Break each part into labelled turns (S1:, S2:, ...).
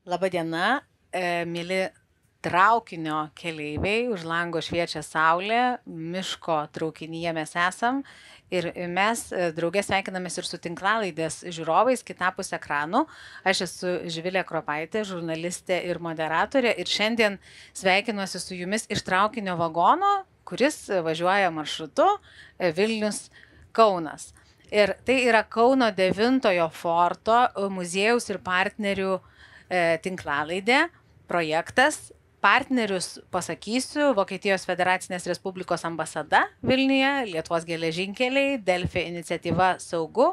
S1: Labadiena, mėly traukinio keleiviai, už lango šviečia saulė, miško traukinyje mes esam ir mes draugės sveikinamės ir su tinklalaidės žiūrovais kitapus ekranų. Aš esu Živilė Kropaitė, žurnalistė ir moderatorė ir šiandien sveikinuosi su jumis iš traukinio vagono, kuris važiuoja maršrutu Vilnius Kaunas. Ir tai yra Kauno 9-ojo forto muziejaus ir partnerių tinklalaidė, projektas. Partnerius pasakysiu: Vokietijos Federacinės Respublikos ambasada Vilniuje, Lietuvos geležinkeliai, Delfi iniciatyva Saugu,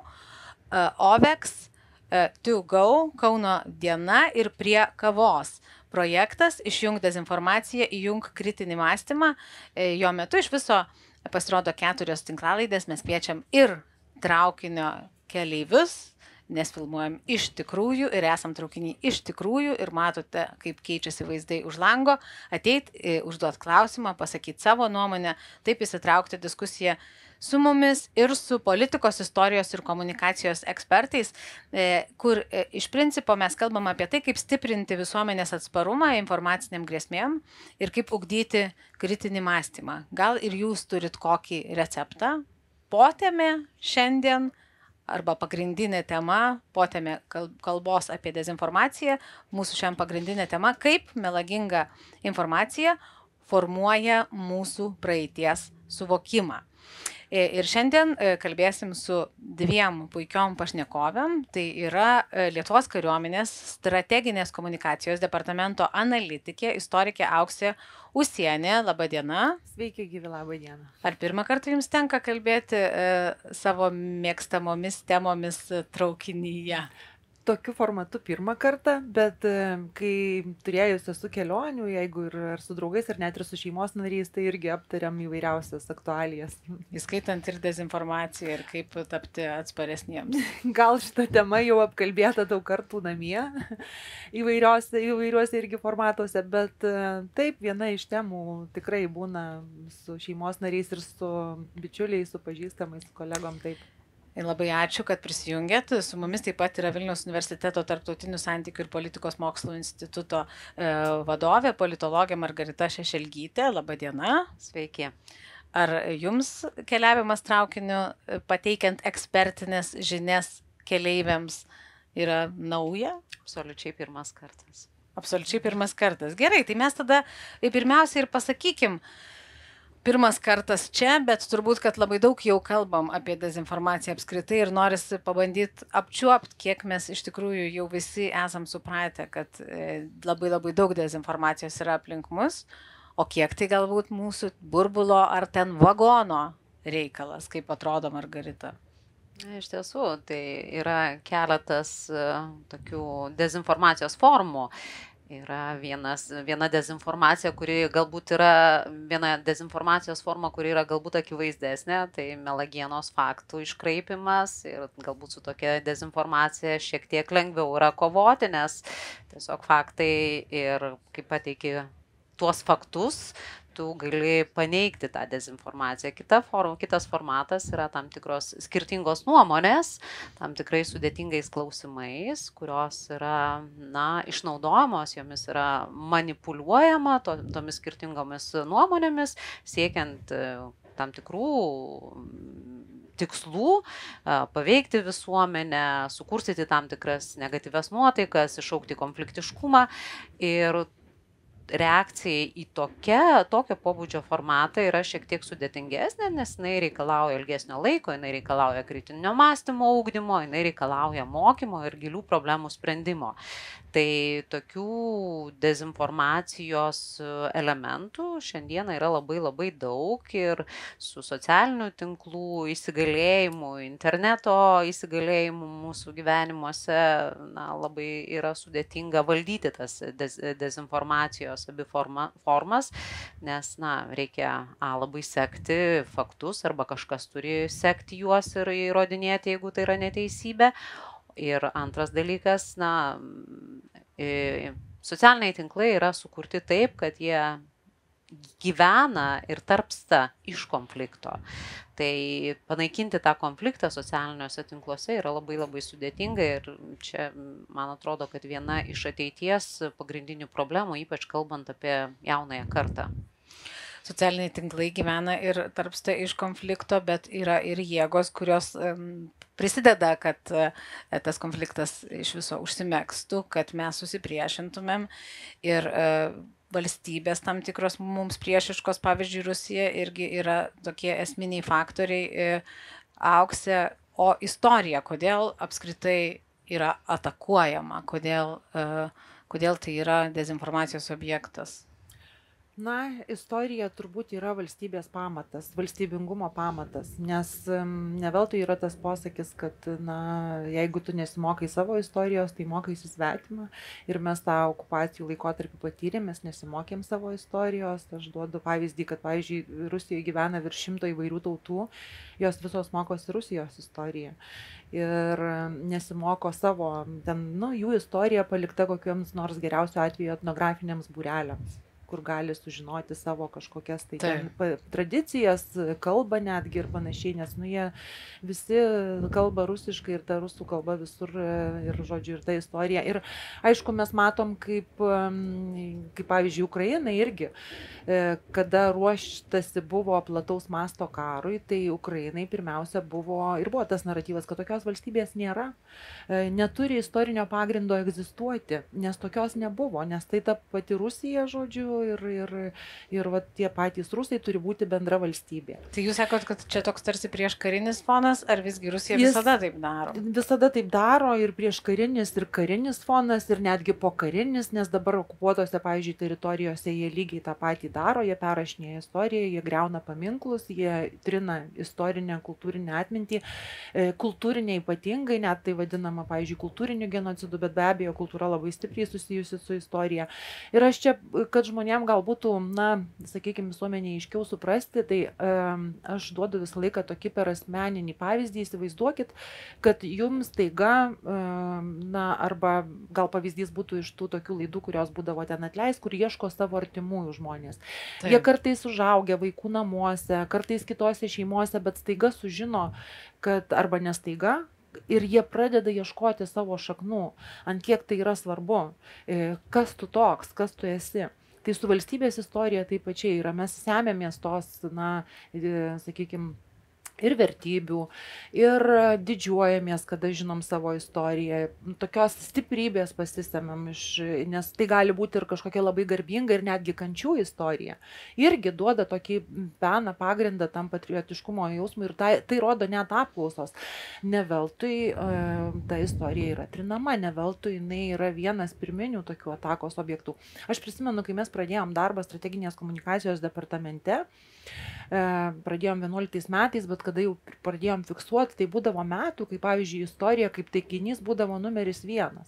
S1: OVEX, To Go, Kauno diena ir Prie kavos. Projektas Išjunk dezinformaciją, įjunk kritinį mąstymą. Jo metu iš viso pasirodo 4 tinklalaidės, mes kviečiam ir traukinio keleivius, nes filmuojam iš tikrųjų ir esam traukiny iš tikrųjų ir matote, kaip keičiasi vaizdai už lango, ateit, užduot klausimą, pasakyti savo nuomonę, taip įsitraukti diskusiją su mumis ir su politikos, istorijos ir komunikacijos ekspertais, kur iš principo mes kalbam apie tai, kaip stiprinti visuomenės atsparumą informaciniam grėsmėm ir kaip ugdyti kritinį mąstymą. Gal ir jūs turit kokį receptą? Potėmė šiandien arba pagrindinė tema, potėmė kalbos apie dezinformaciją, mūsų šiandien pagrindinė tema, kaip melaginga informacija formuoja mūsų praeities suvokimą. Ir šiandien kalbėsim su 2 puikiom pašnekovėm. Tai yra Lietuvos kariuomenės strateginės komunikacijos departamento analitikė, istorikė Auksė Usienė. Labadiena.
S2: Sveiki, gyvi, labadiena.
S1: Ar pirmą kartą jums tenka kalbėti savo mėgstamomis temomis traukinyje?
S2: Tokiu formatu pirmą kartą, bet kai turėjus esu kelionių, jeigu ir su draugais, ar net ir su šeimos nariais, tai irgi aptariam įvairiausias aktualijas.
S1: Įskaitant ir dezinformaciją ir kaip tapti atsparesniems.
S2: Gal šita tema jau apkalbėta daug kartų namie, įvairiuose irgi formatuose, bet taip, viena iš temų tikrai būna su šeimos nariais ir su bičiuliais, su pažįstamais, su kolegom, taip.
S1: Ir labai ačiū, kad prisijungėt. Su mumis taip pat yra Vilniaus universiteto tarptautinių santykių ir politikos mokslų instituto vadovė, politologė Margarita Šešelgytė. Labadiena.
S3: Sveiki.
S1: Ar jums keliavimas traukiniu, pateikiant ekspertinės žinias keleiviams, yra nauja?
S3: Absoliučiai pirmas kartas.
S1: Absoliučiai pirmas kartas. Gerai, tai mes tada pirmiausia ir pasakykim, pirmas kartas čia, bet turbūt, kad labai daug jau kalbam apie dezinformaciją apskritai ir norisi pabandyti apčiuopti, kiek mes iš tikrųjų jau visi esam supratę, kad labai daug dezinformacijos yra aplink mus, o kiek tai galbūt mūsų burbulo ar ten vagono reikalas, kaip atrodo Margarita.
S3: Iš tiesų, tai yra keletas tokių dezinformacijos formų. Yra viena dezinformacija, kuri galbūt yra viena dezinformacijos forma, kuri yra galbūt akivaizdesnė, tai melagienos faktų iškraipimas ir galbūt su tokia dezinformacija šiek tiek lengviau yra kovoti, nes tiesiog faktai ir kaip pateiki tuos faktus, tu gali paneigti tą dezinformaciją. Kitas formatas yra tam tikros skirtingos nuomonės, tam tikrai sudėtingais klausimais, kurios yra, išnaudojamos, jomis yra manipuliuojama tomis skirtingomis nuomonėmis, siekiant tam tikrų tikslų, paveikti visuomenę, sukurstyti tam tikras negatyvias nuotaikas, iššaukti konfliktiškumą ir reakcija į tokio pobūdžio formatą yra šiek tiek sudėtingesnė, nes jinai reikalauja ilgesnio laiko, jinai reikalauja kritinio mąstymo ugdymo, jinai reikalauja mokymo ir gilių problemų sprendimo. Tai tokių dezinformacijos elementų šiandieną yra labai daug ir su socialinių tinklų įsigalėjimu, interneto įsigalėjimu mūsų gyvenimuose labai yra sudėtinga valdyti tas dezinformacijos abi formas, nes reikia labai sekti faktus arba kažkas turi sekti juos ir įrodinėti, jeigu tai yra neteisybė. Ir antras dalykas, socialiniai tinklai yra sukurti taip, kad jie gyvena ir tarpsta iš konflikto. Tai panaikinti tą konfliktą socialiniuose tinkluose yra labai labai sudėtinga ir čia, man atrodo, kad viena iš ateities pagrindinių problemų, ypač kalbant apie jaunąją kartą.
S1: Socialiniai tinklai gyvena ir tarpsta iš konflikto, bet yra ir jėgos, kurios prisideda, kad tas konfliktas iš viso užsimegstų, kad mes susipriešintumėm ir valstybės tam tikros mums priešiškos, pavyzdžiui, Rusija irgi yra tokie esminiai faktoriai Auksė, o istorija, kodėl apskritai yra atakuojama, kodėl tai yra dezinformacijos objektas?
S2: Na, istorija turbūt yra valstybės pamatas, valstybingumo pamatas, nes ne veltui yra tas posakis, kad jeigu tu nesimokai savo istorijos, tai mokaisi svetimą ir mes tą okupacijų laikotarpį patyrėm, mes nesimokėm savo istorijos. Aš duodu pavyzdį, kad, pavyzdžiui, Rusijoje gyvena virš 100 įvairių tautų, jos visos mokosi Rusijos istoriją. Ir nesimoko savo, jų istorija palikta kokiems nors geriausiu atveju etnografiniams būreliams, kur gali sužinoti savo kažkokias tradicijas, kalbą netgi ir panašiai, nes jie visi kalba rusiškai ir ta rusų kalba visur ir, žodžiu, ir ta istorija. Ir aišku, mes matom, kaip pavyzdžiui, Ukraina irgi, kada ruoštasi buvo plataus masto karui, tai Ukrainai pirmiausia buvo tas naratyvas, kad tokios valstybės nėra, neturi istorinio pagrindo egzistuoti, nes tokios nebuvo, nes tai ta pati Rusija, žodžiu, ir tie patys rusai turi būti bendra valstybė.
S1: Tai jūs sakot, kad čia toks tarsi prieškarinis fonas, ar visgi Rusija visada taip daro?
S2: Visada taip daro, ir prieškarinis, ir karinis fonas, ir netgi pokarinis, nes dabar okupuotose, pavyzdžiui, teritorijose jie lygiai tą patį daro, jie perrašinėja istoriją, jie griauna paminklus, jie trina istorinę, kultūrinę atmintį, kultūrinę ypatingai, net tai vadinama, pavyzdžiui, kultūriniu genocidu, bet be abejo, kultūra labai stipriai susijusi su istorija. Ir aš čia, kad žmonėms gal būtų, sakykime, visuomenėje aiškiau suprasti, tai aš duodu visą laiką tokį per asmeninį pavyzdį. Įsivaizduokit, kad jums taiga, arba gal pavyzdys būtų iš tų tokių laidų, kurios būdavo ten Atleisk, kur ieško savo artimųjų žmonės. Taip. Jie kartais užaugę vaikų namuose, kartais kitose šeimose, bet staiga sužino, kad arba nestaiga, ir jie pradeda ieškoti savo šaknų, ant kiek tai yra svarbu, kas tu toks, kas tu esi. Tai su valstybės istorija taip pačiai yra, mes semėmės tos, sakykime, ir vertybių, ir didžiuojamės, kada žinom savo istoriją, tokios stiprybės pasisemiam, nes tai gali būti ir kažkokia labai garbinga ir netgi kančių istorija. Irgi duoda tokį peną pagrindą tam patriotiškumo jausmui ir tai rodo net apklausos. Ne veltui ta istorija yra trinama, ne veltui jinai yra vienas pirminių tokių atakos objektų. Aš prisimenu, kai mes pradėjom darbą strateginės komunikacijos departamente, pradėjom 11 metais, bet kada jau pradėjom fiksuoti, tai būdavo metų, kai, pavyzdžiui, istorija kaip taikinys būdavo numeris 1.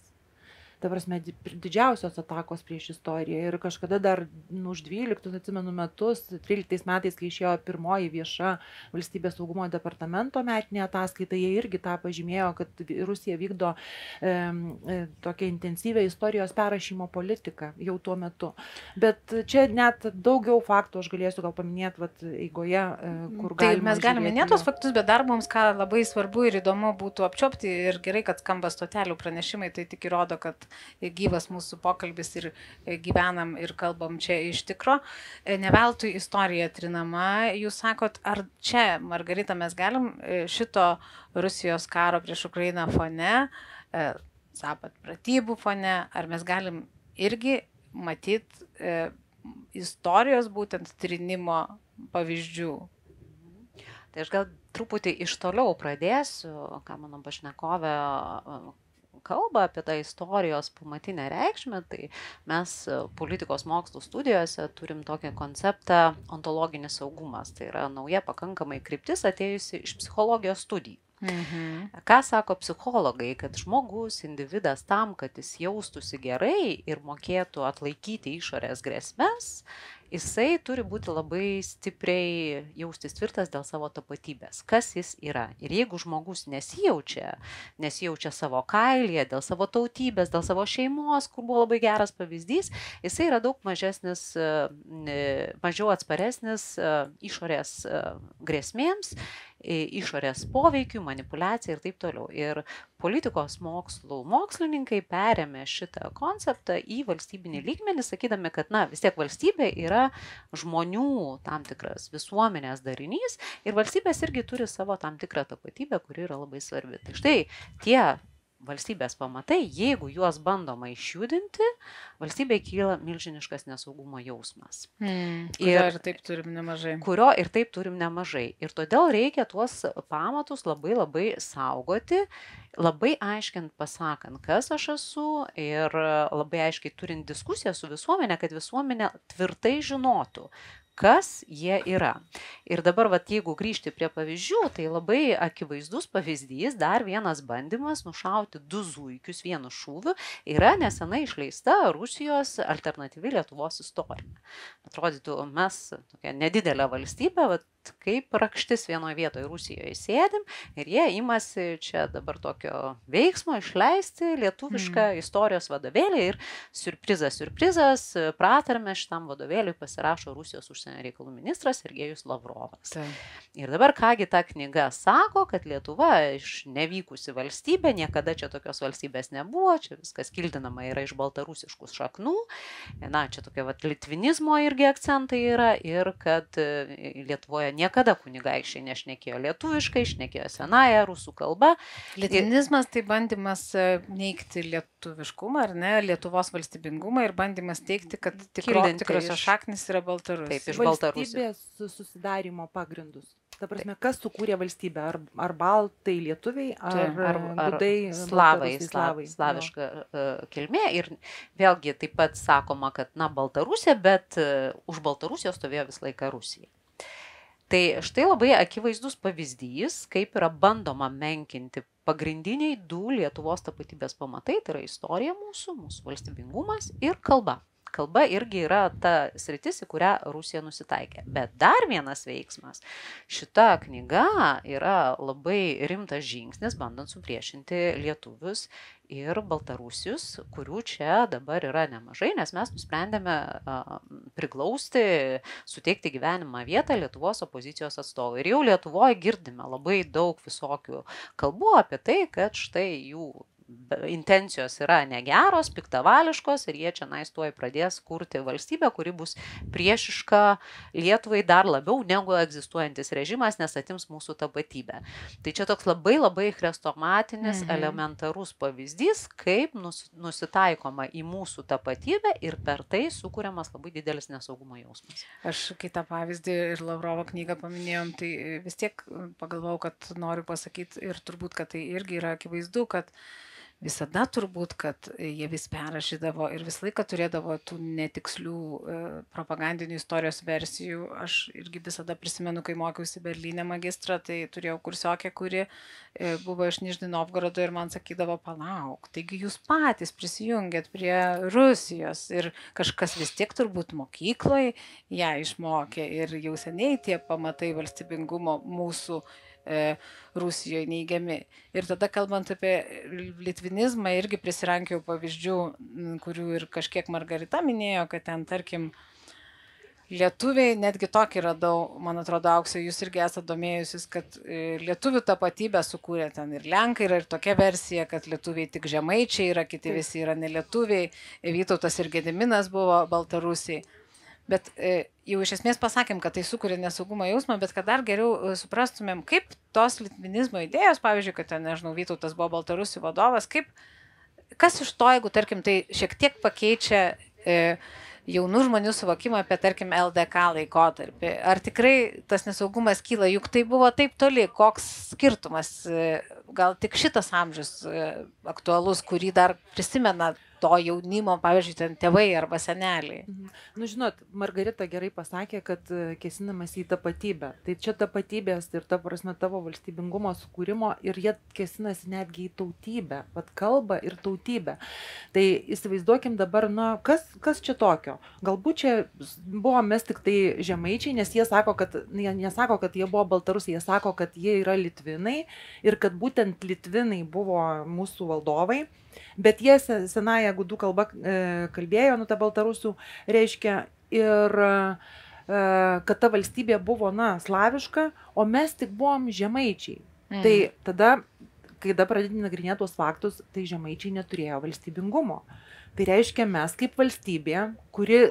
S2: Ta prasme, didžiausios atakos prieš istoriją. Ir kažkada dar už 12, atsimenu, metus, 13 metais, kai išėjo pirmoji vieša valstybės saugumo departamento metinė ataskaita, jie irgi tą pažymėjo, kad Rusija vykdo tokią intensyvę istorijos perrašymo politiką jau tuo metu. Bet čia net daugiau faktų aš galėsiu gal paminėti eigoje, kur galime.
S1: Tai mes galime minėti tos faktus, bet dar mums ką labai svarbu ir įdomu būtų apčiopti, ir gerai, kad skamba stotelių pranešimai, tai tik įrodo, kad gyvas mūsų pokalbis ir gyvenam ir kalbam čia iš tikro. Ne veltui istorija trinama. Jūs sakot, ar čia, Margarita, mes galim šito Rusijos karo prieš Ukrainą fone, Zapad pratybų fone, ar mes galim irgi matyti istorijos būtent trinimo pavyzdžių?
S3: Tai aš gal truputį iš toliau pradėsiu, ką mano pašnekovė kalba apie tą istorijos pamatinę reikšmę, tai mes politikos mokslų studijose turim tokį konceptą ontologinis saugumas. Tai yra nauja pakankamai kryptis atėjusi iš psichologijos studijų. Ką sako psichologai, kad žmogus, individas tam, kad jis jaustųsi gerai ir mokėtų atlaikyti išorės grėsmes, jisai turi būti labai stipriai jaustis tvirtas dėl savo tapatybės, kas jis yra. Ir jeigu žmogus nesijaučia savo kailyje, dėl savo tautybės, dėl savo šeimos, kur buvo labai geras pavyzdys, jisai yra daug mažiau atsparesnis išorės grėsmėms, išorės poveikių, manipulacijai ir taip toliau. Ir politikos mokslininkai perėmė šitą konceptą į valstybinį lygmenį, sakydami, kad vis tiek valstybė yra žmonių tam tikras visuomenės darinys ir valstybės irgi turi savo tam tikrą tapatybę, kuri yra labai svarbi. Tai štai tie valstybės pamatai, jeigu juos bandoma išjudinti, valstybėje kyla milžiniškas nesaugumo jausmas.
S1: Kurio ir taip turim nemažai. Ir todėl reikia tuos pamatus labai labai saugoti, labai aiškiai pasakant, kas aš esu ir labai aiškiai turint diskusiją su visuomenė, kad visuomenė tvirtai žinotų, kas jie yra. Ir dabar, jeigu grįžti prie pavyzdžių, tai labai akivaizdus pavyzdys, dar vienas bandymas nušauti 2 zuikius vienu šūviu yra nesenai išleista Rusijos alternatyvi Lietuvos istorija. Atrodytų, mes tokia nedidelė valstybė, kaip rakštis vienoje vietoje Rusijoje sėdim ir jie imasi čia dabar tokio veiksmo išleisti lietuvišką istorijos vadovėlį ir siurprizas, pratarme šitam vadovėliui pasirašo Rusijos užsienio reikalų ministras Sergejus Lavrovas. Ir dabar kągi ta knyga sako, kad Lietuva iš nevykusi valstybė, niekada čia tokios valstybės nebuvo, čia viskas kildinama yra iš baltarusiškų šaknų, čia tokia litvinizmo irgi akcentai yra ir kad Lietuvoje niekada kunigaikščiai nešnekėjo lietuviškai, šnekėjo senąją rusų kalbą. Litvinizmas tai bandymas neigti lietuviškumą, ar ne, Lietuvos valstybingumą ir bandymas teigti, kad tikrosios šaknis yra Baltarusija.
S3: Taip, iš Baltarusijos.
S2: Valstybės susidarimo pagrindus. Ta prasme, kas sukūrė valstybę? Ar baltai lietuviai, ar gudai
S3: slavai, slaviška kilmė. Ir vėlgi taip pat sakoma, kad Baltarusija, bet už Baltarusijos stovėjo visą laiką Rusija. Tai štai labai akivaizdus pavyzdys, kaip yra bandoma menkinti pagrindiniai 2 Lietuvos tapatybės pamatai, tai yra istorija mūsų valstybingumas ir kalba. Kalba irgi yra ta sritis, į kurią Rusija nusitaikė. Bet dar vienas veiksmas. Šita knyga yra labai rimtas žingsnis, bandant supriešinti lietuvius ir baltarusius, kurių čia dabar yra nemažai, nes mes nusprendėme priglausti, suteikti gyvenimą vietą Lietuvos opozicijos atstovui. Ir jau Lietuvoje girdime labai daug visokių kalbų apie tai, kad štai jų intencijos yra negeros, piktavališkos ir jie čia tuoj pradės kurti valstybę, kuri bus priešiška Lietuvai dar labiau negu egzistuojantis režimas, nes atims mūsų tapatybę. Tai čia toks labai labai chrestomatinis, elementarus pavyzdys, kaip nusitaikoma į mūsų tapatybę ir per tai sukuriamas labai didelis nesaugumo jausmas.
S1: Aš kitą pavyzdį ir Lavrovo knygą paminėjom, tai vis tiek pagalvojau, kad noriu pasakyti ir turbūt, kad tai irgi yra akivaizdu, kad visada turbūt, kad jie vis perrašydavo ir visą laiką turėdavo tų netikslių propagandinių istorijos versijų. Aš irgi visada prisimenu, kai mokiausi Berlyne magistrą, tai turėjau kursiokę, kuri buvo iš Nižnij Novgorodo ir man sakydavo, palauk, taigi jūs patys prisijungėt prie Rusijos ir kažkas vis tiek turbūt mokykloje ją išmokė ir jau seniai tie pamatai valstybingumo mūsų Rusijoje neigiami. Ir tada kalbant apie litvinizmą, irgi prisirankiau pavyzdžių, kurių ir kažkiek Margarita minėjo, kad ten, tarkim, lietuviai, netgi tokį radau, man atrodo, Auksė, jūs irgi esate domėjusis, kad lietuvių tapatybę sukūrė ten ir Lenkai, yra ir tokia versija, kad lietuviai tik žemaičiai yra, kiti visi yra nelietuviai, Vytautas ir Gediminas buvo baltarusiai. Bet jau iš esmės pasakėm, kad tai sukuria nesaugumo jausmą, bet kad dar geriau suprastumėm, kaip tos litvinizmo idėjos, pavyzdžiui, kad ten, nežinau, Vytautas buvo baltarusių vadovas, kas iš to, jeigu, tarkim, tai šiek tiek pakeičia jaunų žmonių suvokimą apie, tarkim, LDK laikotarpį. Ar tikrai tas nesaugumas kyla, juk tai buvo taip toli, koks skirtumas gal tik šitas amžius aktualus, kurį dar prisimena to jaunimo, pavyzdžiui, ten tėvai arba seneliai.
S2: Nu, žinot, Margarita gerai pasakė, kad kėsinamas į tapatybę. Tai čia tapatybės ir ta prasme tavo valstybingumo sukūrimo ir jie kėsinasi netgi į tautybę, vat kalbą ir tautybę. Tai įsivaizduokim dabar, na, kas čia tokio? Galbūt čia buvo mes tik tai žemaičiai, nes jie sako, kad, nesako, kad jie buvo baltarusiai, jie sako, kad jie yra litvinai ir kad būtent litvinai buvo mūsų valdovai. Bet jie senąją gudų kalbą kalbėjo, nu ta baltarusių reiškia, ir kad ta valstybė buvo, na, slaviška, o mes tik buvom žemaičiai. Tai tada, kai dabar pradėti nagrinėti tuos faktus, tai žemaičiai neturėjo valstybingumo. Tai reiškia, mes kaip valstybė, kuri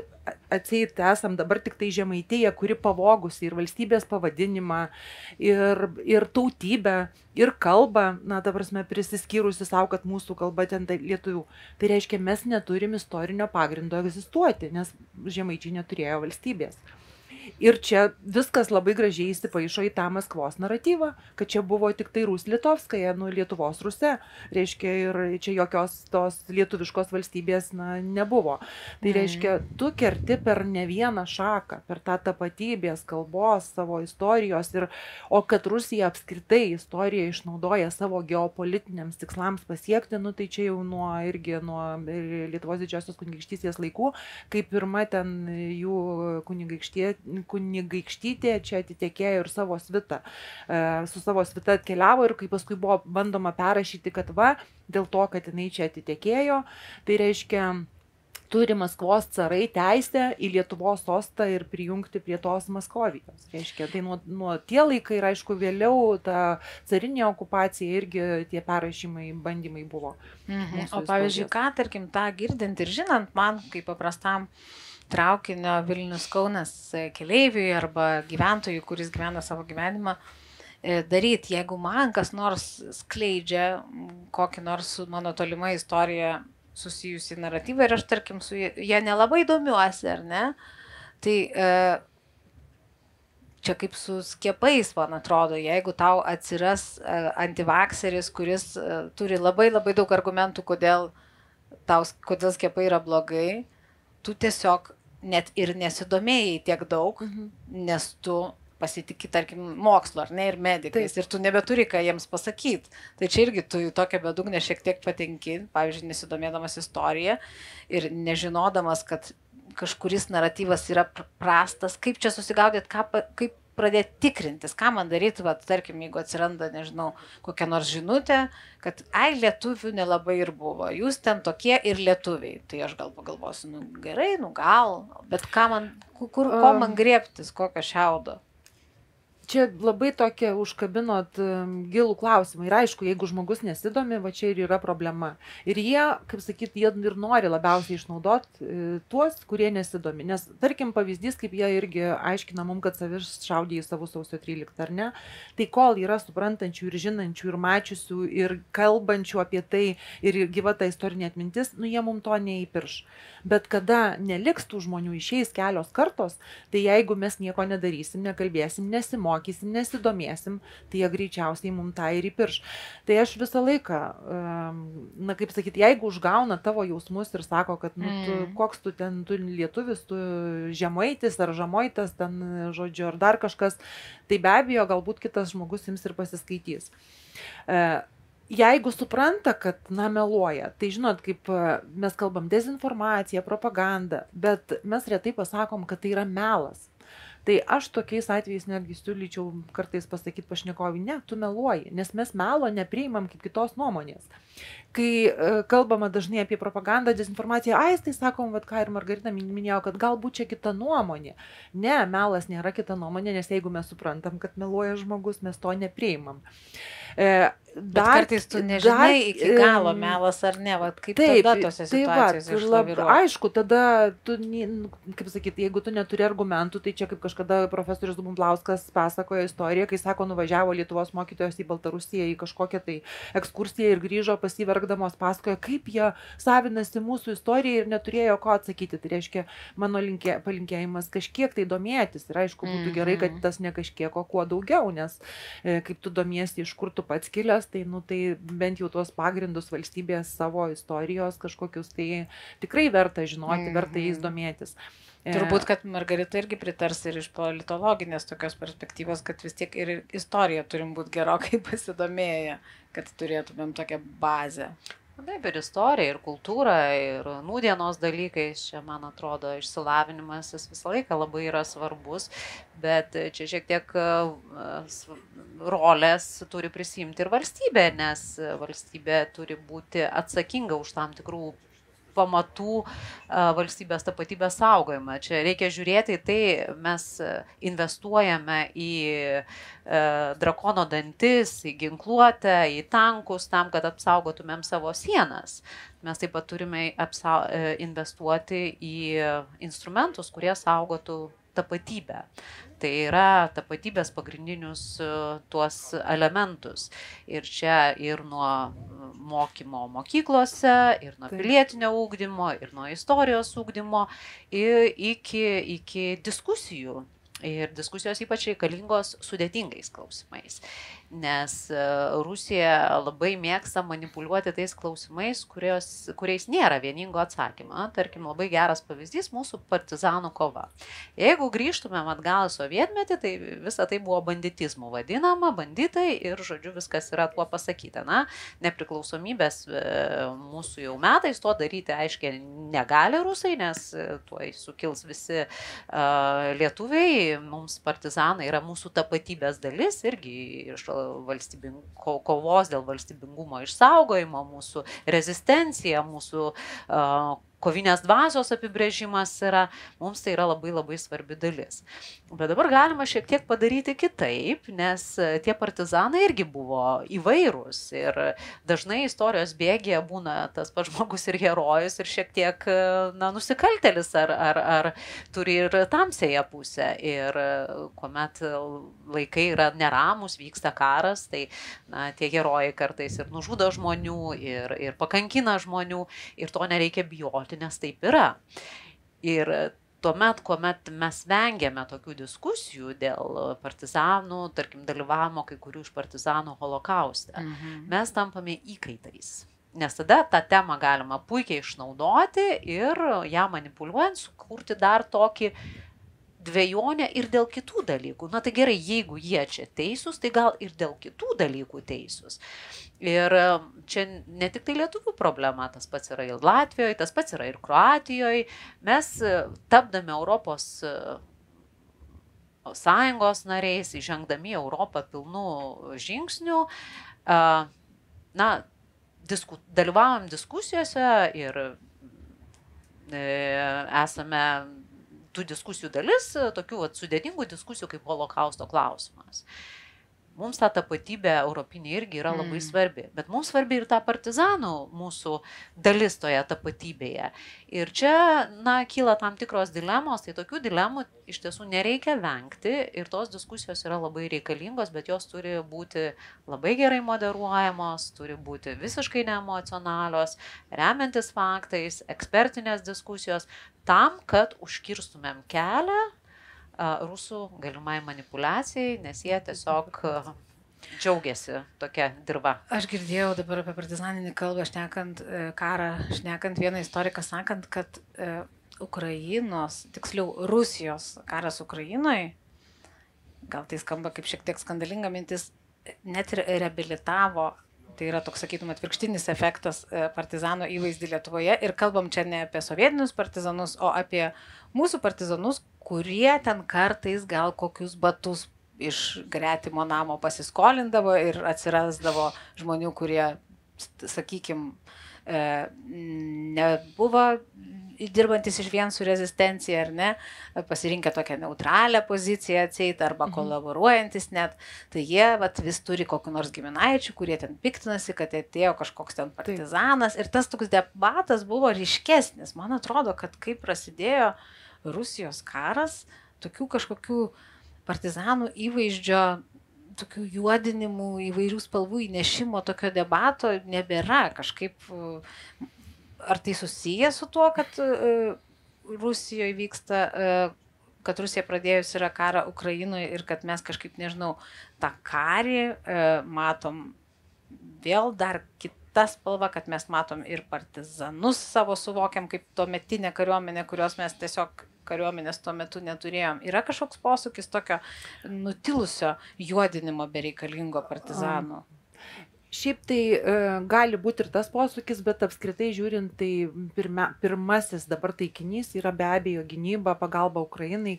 S2: atseit esam dabar tik tai Žemaitija, kuri pavogusi ir valstybės pavadinimą, ir tautybę, ir kalbą, na, ta prasme, prisiskyrusi savo, kad mūsų kalba ten lietuvių. Tai reiškia, mes neturim istorinio pagrindo egzistuoti, nes žemaičiai neturėjo valstybės. Ir čia viskas labai gražiai įsipaišo į tą Maskvos naratyvą, kad čia buvo tik tai Rus Litovskaja, nu, Lietuvos Ruse, reiškia, ir čia jokios tos lietuviškos valstybės, na, nebuvo. Tai reiškia, tu kerti per ne vieną šaką, per tą tapatybės, kalbos, savo istorijos, o kad Rusija apskritai istoriją išnaudoja savo geopolitiniams tikslams pasiekti, nu, tai čia jau nuo Lietuvos didžiosios kunigaikštystės laikų, kai pirma ten jų kunigaikštytė čia atitekėjo ir savo svitą. Su savo svita atkeliavo ir kai paskui buvo bandoma perrašyti, kad va, dėl to, kad jinai čia atitekėjo, tai reiškia, turi Maskvos carai teisę į Lietuvos sostą ir prijungti prie tos Maskovijos. Reiškia, tai nuo tie laikai ir aišku vėliau ta carinė okupacija irgi tie perrašymai, bandymai buvo.
S1: O pavyzdžiui, ką, tarkim, tą girdint ir žinant man, kaip paprastam traukinio Vilnius Kaunas keleiviui arba gyventojui, kuris gyvena savo gyvenimą, daryti, jeigu man kas nors skleidžia kokį nors su mano tolima istorija susijusi naratyvą ir aš, tarkim, su jie nelabai domiuosi, ar ne? Tai čia kaip su skiepais, man atrodo, jeigu tau atsiras antivakseris, kuris turi labai daug argumentų, kodėl skiepai yra blogai, tu tiesiog net ir nesidomėjai tiek daug, nes tu pasitikė, tarkim, mokslo, ar ne, ir medikais, ir tu nebeturi ką jiems pasakyti. Tai čia irgi tu į tokią bedugnę šiek tiek patenki, pavyzdžiui, nesidomėdamas istoriją ir nežinodamas, kad kažkuris naratyvas yra prastas, kaip čia susigaudyti, kaip pradėti tikrintis, ką man daryti, va, tarkim, jeigu atsiranda, nežinau, kokia nors žinutė, kad lietuvių nelabai ir buvo, jūs ten tokie ir lietuviai. Tai aš gal pagalvosiu, nu gerai, nu gal, bet ko man griebtis, kokio šiaudo?
S2: Čia labai tokia užkabinot gilų klausimą. Ir aišku, jeigu žmogus nesidomi, va čia ir yra problema. Ir jie, kaip sakyti, jie ir nori labiausiai išnaudoti tuos, kurie nesidomi. Nes, tarkim, pavyzdys, kaip jie irgi aiškina mums, kad savis šaudė į savo sausio 13, ar ne? Tai kol yra suprantančių ir žinančių ir mačiusių ir kalbančių apie tai ir gyva ta istorinė atmintis, nu jie mums to neįpirš. Bet kada neliks tų žmonių, išeis kelios kartos, tai jeigu mes nieko nedarysim, nekalbėsim, nesimokysim, nesidomėsim, tai jie greičiausiai mums tą ir įpirš. Tai aš visą laiką, na kaip sakyti, jeigu užgauna tavo jausmus ir sako, kad nu, koks tu ten, tu lietuvis, tu žemaitis ar žamoitas, ten žodžiu, ar dar kažkas, tai be abejo, galbūt kitas žmogus ims ir pasiskaitys. Jeigu supranta, kad, na, meluoja, tai žinot, kaip mes kalbam dezinformacija, propaganda, bet mes retai pasakom, kad tai yra melas. Tai aš tokiais atvejais netgi siūlyčiau kartais pasakyti pašnekovui, ne, tu meluoji, nes mes melo nepriimam kaip kitos nuomonės. Kai kalbama dažnai apie propagandą, dezinformaciją, tai sakom, vat, ką ir Margarita minėjo, kad galbūt čia kita nuomonė. Ne, melas nėra kita nuomonė, nes jeigu mes suprantam, kad meluoja žmogus, mes to nepriimam.
S1: Bet kartais tu nežinai iki galo melas ar ne, vat, kaip taip, tada tose situacijose išlaviruoja.
S2: Aišku, tada tu, kaip sakyti, jeigu tu neturi argumentų, tai čia kaip kažkada profesorius Bumblauskas pasakojo istoriją, kai sako, nuvažiavo Lietuvos mokytojos į Baltarusiją į kažkokią tai ekskursiją ir grįžo pasiverkdamos, pasakojo, kaip jie savinasi mūsų istoriją ir neturėjo ko atsakyti. Tai reiškia, mano palinkėjimas kažkiek tai domėtis ir aišku, būtų gerai, kad tas ne kažkiek, o kuo daugiau, nes kaip tu domiesi, iš kur tu pats kilęs, valstybės, tai, tai bent jau tuos pagrindus valstybės savo istorijos kažkokius, tai tikrai verta žinoti, verta jais domėtis.
S1: Turbūt, kad Margarita irgi pritars ir iš politologinės tokios perspektyvos, kad vis tiek ir istorija turim būti gerokai pasidomėję, kad turėtumėm tokią bazę.
S3: Taip, ir istorija, ir kultūra, ir nūdienos dalykais, čia, man atrodo, išsilavinimas jis visą laiką labai yra svarbus, bet čia šiek tiek rolės turi prisimti ir valstybė, nes valstybė turi būti atsakinga už tam tikrų pamatų valstybės tapatybės saugojimą. Čia reikia žiūrėti į tai, mes investuojame į drakono dantis, į ginkluotę, į tankus, tam, kad apsaugotumėm savo sienas. Mes taip pat turime investuoti į instrumentus, kurie saugotų tapatybę. Tai yra tapatybės pagrindinius tuos elementus. Ir čia ir nuo mokymo mokyklose, ir nuo pilietinio ugdymo, ir nuo istorijos ugdymo, iki diskusijų. Ir diskusijos ypač reikalingos sudėtingais klausimais, nes Rusija labai mėgsta manipuliuoti tais klausimais, kuriais nėra vieningo atsakymo. Tarkim, labai geras pavyzdys mūsų partizanų kova. Jeigu grįžtumėm atgal į sovietmetį, tai visa tai buvo banditizmu vadinama, banditai ir, žodžiu, viskas yra tuo pasakyta. Na, nepriklausomybės mūsų jau metais to daryti aiškiai negali rusai, nes tuoj sukils visi lietuviai. Mums partizanai yra mūsų tapatybės dalis, irgi iš kovos dėl valstybingumo išsaugojimo, mūsų rezistencija, mūsų kovinės dvasios apibrėžimas yra, mums tai yra labai labai svarbi dalis. Bet dabar galima šiek tiek padaryti kitaip, nes tie partizanai irgi buvo įvairūs ir dažnai istorijos bėgėje būna tas pats žmogus ir herojus ir šiek tiek nusikaltėlis ar turi ir tamsiąją pusę. Ir kuomet laikai yra neramus, vyksta karas, tai tie herojai kartais ir nužudo žmonių ir pakankina žmonių ir to nereikia bijoti, nes taip yra. Ir tuomet, kuomet mes vengiame tokių diskusijų dėl partizanų, tarkim, dalyvavimo kai kurių iš partizanų holokauste, mes tampame įkaitais. Nes tada tą temą galima puikiai išnaudoti ir ją manipuliuojant sukurti dar tokį dvejonę ir dėl kitų dalykų. Na tai gerai, jeigu jie čia teisūs, tai gal ir dėl kitų dalykų teisūs. Ir čia ne tik tai lietuvių problema, tas pats yra ir Latvijoje, tas pats yra ir Kroatijoje. Mes tapdami Europos Sąjungos nariais, įžengdami Europą pilnų žingsnių, dalyvavom diskusijose ir esame tų diskusijų dalis, tokių sudėtingų diskusijų kaip holokausto klausimas. Mums ta tapatybė europinė irgi yra labai svarbi, bet mums svarbi ir ta partizanų mūsų dalis toje tapatybėje. Ir čia, kyla tam tikros dilemos, tai tokių dilemų iš tiesų nereikia vengti ir tos diskusijos yra labai reikalingos, bet jos turi būti labai gerai moderuojamos, turi būti visiškai neemocionalios, remiantis faktais, ekspertinės diskusijos, tam, kad užkirstumėm kelią rusų galimai manipuliacijai, nes jie tiesiog džiaugiasi tokia dirba.
S1: Aš girdėjau dabar apie partizaninį kalbą, karą šnekant vieną istoriką, sakant, kad Ukrainos, tiksliau Rusijos karas Ukrainoje, gal tai skamba kaip šiek tiek skandalinga mintis, net ir reabilitavo, tai yra toks, sakytum, atvirkštinis efektas partizano įvaizdį Lietuvoje ir kalbam čia ne apie sovietinius partizanus, o apie mūsų partizanus, kurie ten kartais gal kokius batus iš gretimo namo pasiskolindavo ir atsirasdavo žmonių, kurie, sakykim, nebuvo dirbantis iš vien su rezistencija ar ne, pasirinkę tokią neutralią poziciją atseit arba kolaboruojantis net, tai jie vis turi kokių nors giminaičių, kurie ten piktinasi, kad atėjo kažkoks ten partizanas ir tas toks debatas buvo ryškesnis. Man atrodo, kad kai prasidėjo Rusijos karas, tokių kažkokių partizanų įvaizdžio, tokių juodinimų, įvairių spalvų įnešimo, tokio debato nebėra. Kažkaip, ar tai susiję su tuo, kad Rusijoje vyksta, kad Rusija pradėjus yra karą Ukrainoje ir kad mes kažkaip, nežinau, tą karį matom vėl dar kita spalva, kad mes matom ir partizanus savo suvokiam kaip tuometinė kariuomenė, kurios mes tiesiog kariuomenės tuo metu neturėjom. Yra kažkoks posūkis tokio nutilusio juodinimo bereikalingo partizanų.
S2: Šiaip tai gali būti ir tas posūkis, bet apskritai žiūrint, tai pirmasis dabar taikinys yra be abejo gynyba, pagalba Ukrainai,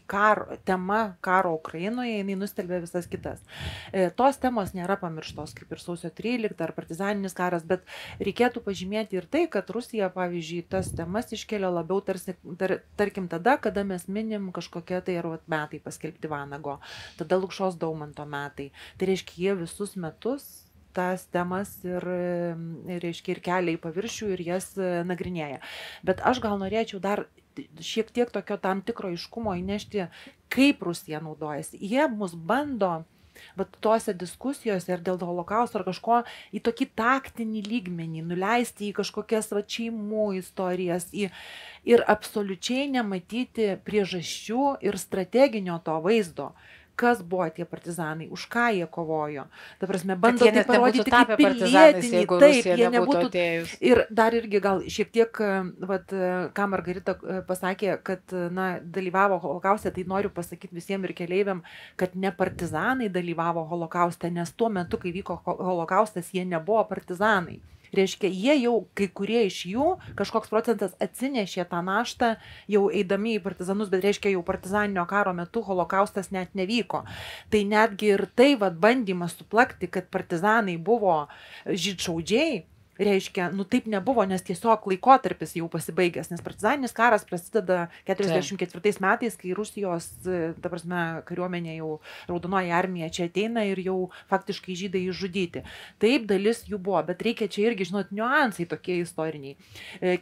S2: tema karo Ukrainoje, jinai nustelbė visas kitas. Tos temos nėra pamirštos, kaip ir sausio 13 ar partizaninis karas, bet reikėtų pažymėti ir tai, kad Rusija, pavyzdžiui, tas temas iškelia labiau tarkim tada, kada mes minim kažkokie tai metai paskelbti Vanago, tada Lukšos Daumanto metai. Tai reiškia, jie visus metus tas temas ir kelia į paviršių ir jas nagrinėja. Bet aš gal norėčiau dar šiek tiek tokio tam tikro aiškumo įnešti, kaip Rusija naudojasi. Jie mus bando, bet tose diskusijose ir dėl holokausto ar kažko į tokį taktinį lygmenį, nuleisti į kažkokias šeimų istorijas ir absoliučiai nematyti priežasčių ir strateginio to vaizdo. Kas buvo tie partizanai, už ką jie kovojo. Ta prasme, bando tai parodyti kaip pilietinį, taip, jie nebūtų atėjus. Ir dar irgi gal šiek tiek, ką Margarita pasakė, kad dalyvavo holokauste, tai noriu pasakyti visiems ir keleiviam, kad ne partizanai dalyvavo holokauste, nes tuo metu, kai vyko holokaustas, jie nebuvo partizanai. Reiškia, jie jau, kai kurie iš jų, kažkoks procentas atsinešė tą naštą jau eidami į partizanus, bet reiškia, jau partizaninio karo metu holokaustas net nevyko. Tai netgi ir tai bandymas suplakti, kad partizanai buvo žydšaudžiai, reiškia, taip nebuvo, nes tiesiog laikotarpis jau pasibaigęs, nes partizaninis karas prasideda 44 metais, kai Rusijos, ta prasme, kariuomenė jau Raudonoji armija čia ateina ir jau faktiškai žydai išžudyti. Taip, dalis jų buvo, bet reikia čia irgi, žinot, niuansai tokie istoriniai.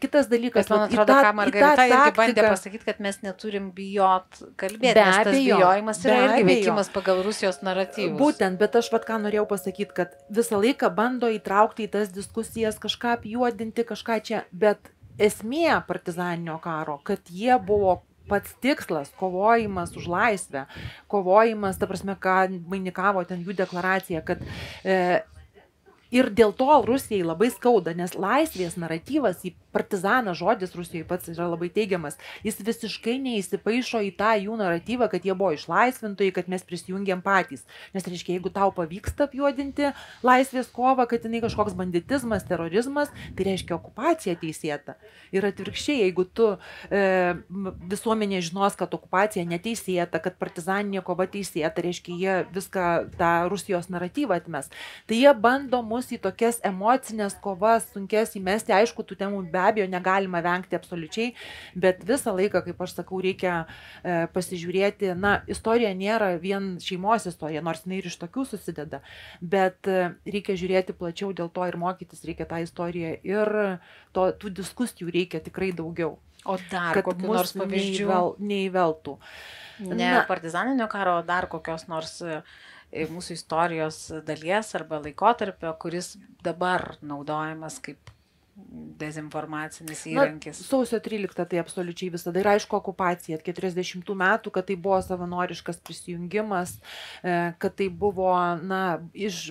S2: Kitas dalykas,
S1: man atrodo, ką Margarita irgi bandė pasakyti, kad mes neturim bijot kalbėti, nes tas bijojimas yra irgi veikimas pagal Rusijos naratyvus.
S2: Būtent, bet aš ką norėjau pasakyti, kad visą laiką bando įtraukti į tas diskusijas, kažką apjuodinti, kažką čia, bet esmė partizaninio karo, kad jie buvo pats tikslas, kovojimas už laisvę, kovojimas, ta prasme, ką vainikavo ten jų deklaracija, kad ir dėl to Rusijai labai skauda, nes laisvės naratyvas, į partizaną žodis Rusijoje pats yra labai teigiamas, jis visiškai neįsipaišo į tą jų naratyvą, kad jie buvo išlaisvintojai, kad mes prisijungiam patys. Nes reiškia, jeigu tau pavyksta apjuodinti laisvės kovą, kad jinai kažkoks banditizmas, terorizmas, tai reiškia okupacija teisėta. Ir atvirkščiai, jeigu tu visuomenė žinos, kad okupacija neteisėta, kad partizaninė kova teisėta, reiškia, jie viską tą Rusijos naratyvą atmes. Tai jie bando mus į tokias emocinės kovas sunkes įmesti, aišku, tų temų be abejo negalima vengti absoliučiai, bet visą laiką, kaip aš sakau, reikia pasižiūrėti, istorija nėra vien šeimos istorija, nors jinai ir iš tokių susideda, bet reikia žiūrėti plačiau, dėl to ir mokytis reikia tą istoriją ir tų diskusijų reikia tikrai daugiau.
S1: O dar kokių nors pavyzdžių
S2: neįveltų.
S1: Ne partizaninio karo, o dar kokios nors mūsų istorijos dalies arba laikotarpio, kuris dabar naudojamas kaip dezinformacinis įrankis.
S2: Sausio 13 tai absoliučiai visada. Ir aišku, okupacija 40 metų, kad tai buvo savanoriškas prisijungimas, kad tai buvo,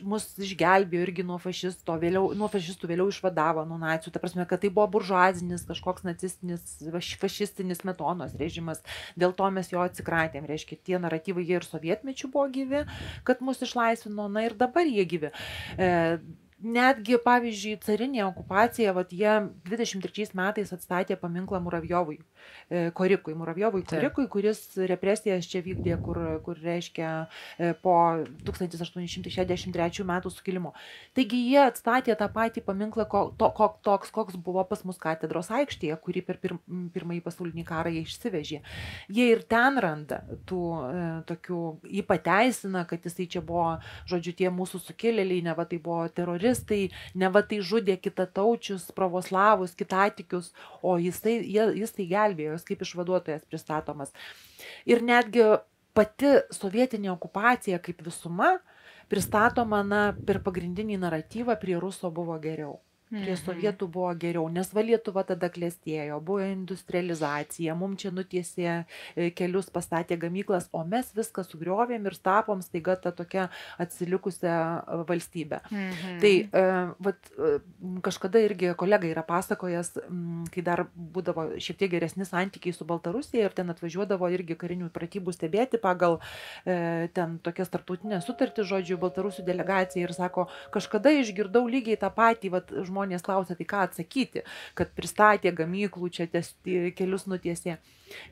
S2: mus išgelbėjo irgi nuo fašistų, vėliau išvadavo nuo nacių. Ta prasme, kad tai buvo buržuazinis, kažkoks nacistinis, fašistinis Smetonos režimas. Dėl to mes jo atsikratėm. Reiškia, tie naratyvai jie ir sovietmečių buvo gyvi, kad mus išlaisvino, ir dabar jie gyvi. Netgi, pavyzdžiui, carinė okupacija, jie 23 metais atstatė paminklą Muravjovui Korikui, kuris represijas čia vykdė, kur reiškia po 1863 metų sukilimo. Taigi jie atstatė tą patį paminklą toks, koks buvo pas mus katedros aikštėje, kurį per pirmąjį pasaulinį karą jie išsivežė. Jie ir ten randa tų tokių, jį pateisina, kad jisai čia buvo, žodžiu, tie mūsų sukilėliai, neva tai buvo teroristai, neva tai žudė kitataučius, pravoslavus, kitatikius, o jis tai gelbėjo, jis kaip išvaduotojas pristatomas. Ir netgi pati sovietinė okupacija kaip visuma pristatoma per pagrindinį naratyvą prie Ruso buvo geriau. Prie sovietų buvo geriau, nes va Lietuva tada klestėjo, buvo industrializacija, mums čia nutiesė kelius, pastatė gamyklas, o mes viską sugriovėm ir tapom staiga tą tokią atsilikusią valstybę. Tai kažkada irgi kolega yra pasakojęs, kai dar būdavo šiek tiek geresni santykiai su Baltarusija ir ten atvažiuodavo irgi karinių pratybų stebėti pagal ten tokias tarptautinės sutartys, žodžiu, Baltarusių delegacija ir sako, kažkada išgirdau lygiai tą patį, žmonės klausia, tai ką atsakyti, kad pristatė gamyklų, čia kelius nutiesė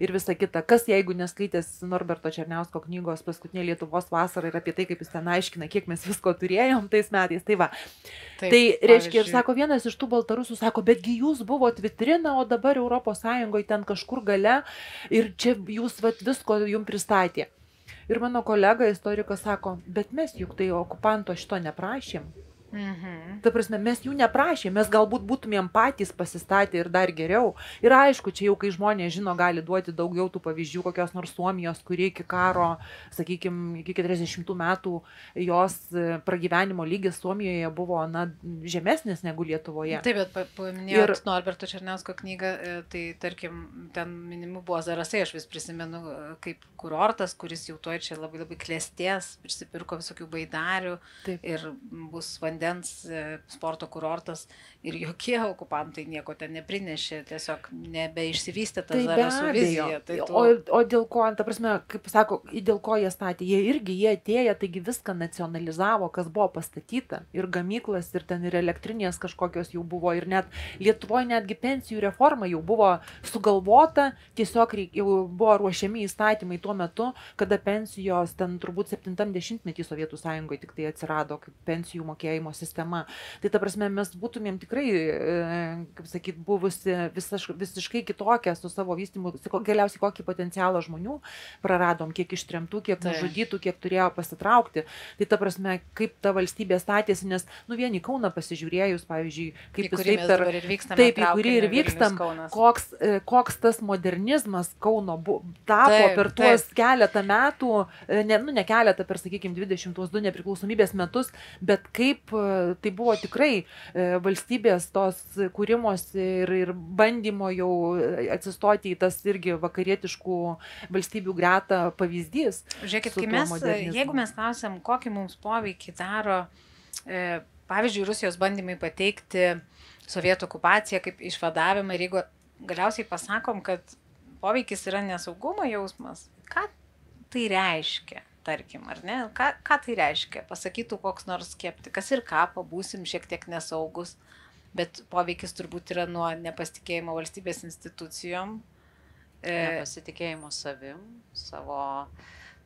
S2: ir visa kita. Kas jeigu neskaitęs Norberto Černiausko knygos Paskutinė Lietuvos vasara ir apie tai, kaip jis ten aiškina, kiek mes visko turėjom tais metais. Tai va. Taip, tai reiškia, ir sako, vienas iš tų baltarusų sako, betgi jūs buvot vitrina, o dabar Europos Sąjungoje ten kažkur gale ir čia jūs visko jums pristatė. Ir mano kolega istorikas sako, bet mes juk tai okupanto šito neprašėm. Ta prasme, mes jų neprašėm, mes galbūt būtumėm patys pasistatę ir dar geriau. Ir aišku, čia jau kai žmonės žino, gali duoti daugiau tų pavyzdžių, kokios nors Suomijos, kurie iki karo, sakykime, iki 40 metų jos pragyvenimo lygis Suomijoje buvo žemesnis negu Lietuvoje.
S1: Taip, bet paminėjot Norberto Černiausko knygą, tai tarkim, ten minimų buvo Zarasai, aš vis prisimenu, kaip kurortas, kuris jau tuoj čia labai labai klestės, prisipirko visokių baidarių. Taip. Ir bus vandens sporto kurortas ir jokie okupantai nieko ten neprinešė, tiesiog nebeišsivystė ta Zarasų vizija. Tai
S2: o dėl ko, ta prasme, kaip sako, dėl ko jie statė, jie atėjo, taigi viską nacionalizavo, kas buvo pastatyta, ir gamyklas, ir ten ir elektrinės kažkokios jau buvo, ir net Lietuvoje netgi pensijų reforma jau buvo sugalvota, tiesiog jau buvo ruošiami įstatymai tuo metu, kada pensijos ten turbūt 70-metį Sovietų Sąjungoje tik tai atsirado kaip pensijų mokėjimo sistema. Tai ta prasme, mes būtumėm tikrai, kaip sakyt, buvusi visiškai kitokia su savo vystymu, galiausiai kokį potencialą žmonių praradom, kiek ištremtų, kiek nužudytų, kiek turėjo pasitraukti. Tai ta prasme, kaip ta valstybė statėsi, nes vieni Kauną pasižiūrėjus, pavyzdžiui, kaip jisai į kurį ir vykstam, koks tas modernizmas Kauno tapo per tuos keletą metų, ne keletą, per, sakykime, 22 nepriklausomybės metus, bet kaip tai buvo tikrai valstybės tos kūrimos ir bandymo jau atsistoti į tas irgi vakarietiškų valstybių gretą pavyzdys.
S1: Žiūrėkit, jeigu mes klausiam, kokį mums poveikį daro, pavyzdžiui, Rusijos bandymai pateikti sovietų okupaciją kaip išvadavimą, ir jeigu galiausiai pasakom, kad poveikis yra nesaugumo jausmas, ką tai reiškia? Tarkim, ar ne? Ką tai reiškia? Pasakytų koks nors skeptikas ir ką, pabūsim šiek tiek nesaugus, bet poveikis turbūt yra nuo nepasitikėjimo valstybės institucijom.
S3: Nepasitikėjimo savim, savo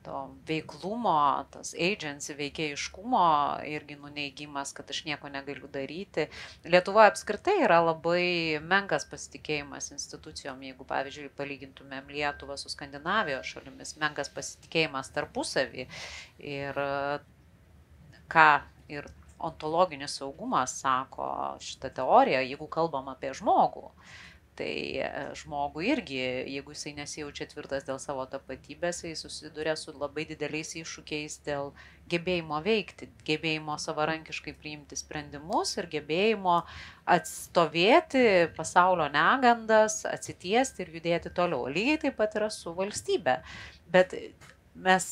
S3: to veiklumo, tas agency veikėjiškumo irgi nuneigimas, kad aš nieko negaliu daryti. Lietuvoje apskritai yra labai menkas pasitikėjimas institucijom, jeigu, pavyzdžiui, palygintumėm Lietuvą su Skandinavijos šalimis, menkas pasitikėjimas tarpusavį. Ir ką ir ontologinis saugumas sako šitą teoriją, jeigu kalbam apie žmogų. Tai žmogui irgi, jeigu jisai nesijaučia tvirtas dėl savo tapatybės, jis susiduria su labai dideliais iššūkiais dėl gebėjimo veikti, gebėjimo savarankiškai priimti sprendimus ir gebėjimo atstovėti pasaulio negandas, atsitiesti ir judėti toliau. Lygiai taip pat yra su valstybe. Bet mes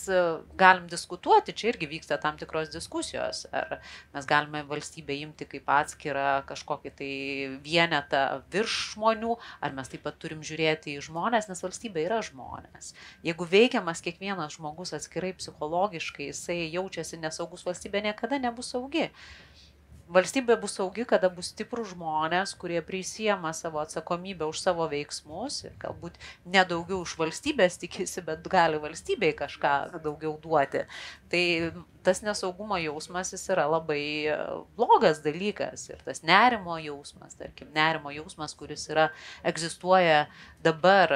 S3: galim diskutuoti, čia irgi vyksta tam tikros diskusijos, ar mes galime valstybę imti kaip atskirą kažkokį tai vienetą virš žmonių, ar mes taip pat turim žiūrėti į žmonės, nes valstybė yra žmonės. Jeigu veikiamas kiekvienas žmogus atskirai psichologiškai, jisai jaučiasi nesaugus, valstybė niekada nebus saugi. Valstybė bus saugi, kada bus stiprūs žmonės, kurie prisiema savo atsakomybę už savo veiksmus ir galbūt nedaugiau iš valstybės tikisi, bet gali valstybei kažką daugiau duoti. Tai tas nesaugumo jausmas jis yra labai blogas dalykas ir tas nerimo jausmas, tarkim, nerimo jausmas, kuris egzistuoja dabar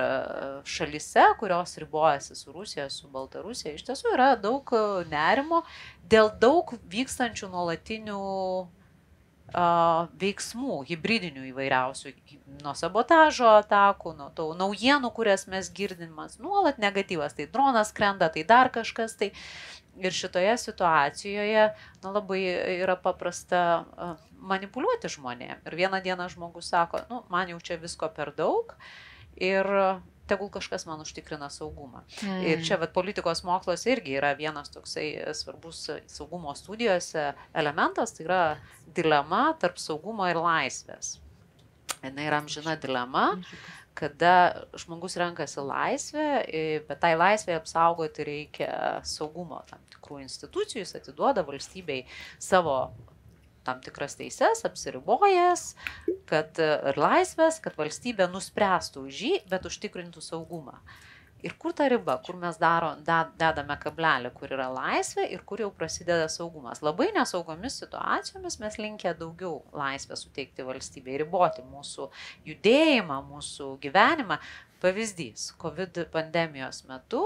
S3: šalyse, kurios ribojasi su Rusija, su Baltarusija, iš tiesų yra daug nerimo dėl daug vykstančių nuolatinių veiksmų, hybridinių įvairiausių, nuo sabotažo atakų, nuo tų naujienų, kurias mes girdimas, nuolat negatyvas, tai dronas krenda, tai dar kažkas, tai ir šitoje situacijoje labai yra paprasta manipuliuoti žmonėm. Ir vieną dieną žmogus sako, man jau čia visko per daug ir tegul kažkas man užtikrina saugumą. Ir čia politikos mokslas irgi yra vienas toksai svarbus saugumo studijose elementas, tai yra dilema tarp saugumo ir laisvės. Jis yra amžina dilema, kada žmogus renkasi laisvę, bet tai laisvę apsaugoti reikia saugumo tam tikrų institucijų, jis atiduoda valstybei savo tam tikras teises, apsiribojęs, kad ir laisvės, kad valstybė nuspręstų už jį, bet užtikrintų saugumą. Ir kur ta riba, kur mes dedame kablelį, kur yra laisvė ir kur jau prasideda saugumas. Labai nesaugomis situacijomis mes linkę daugiau laisvę suteikti valstybei, riboti mūsų judėjimą, mūsų gyvenimą. Pavyzdys, COVID pandemijos metu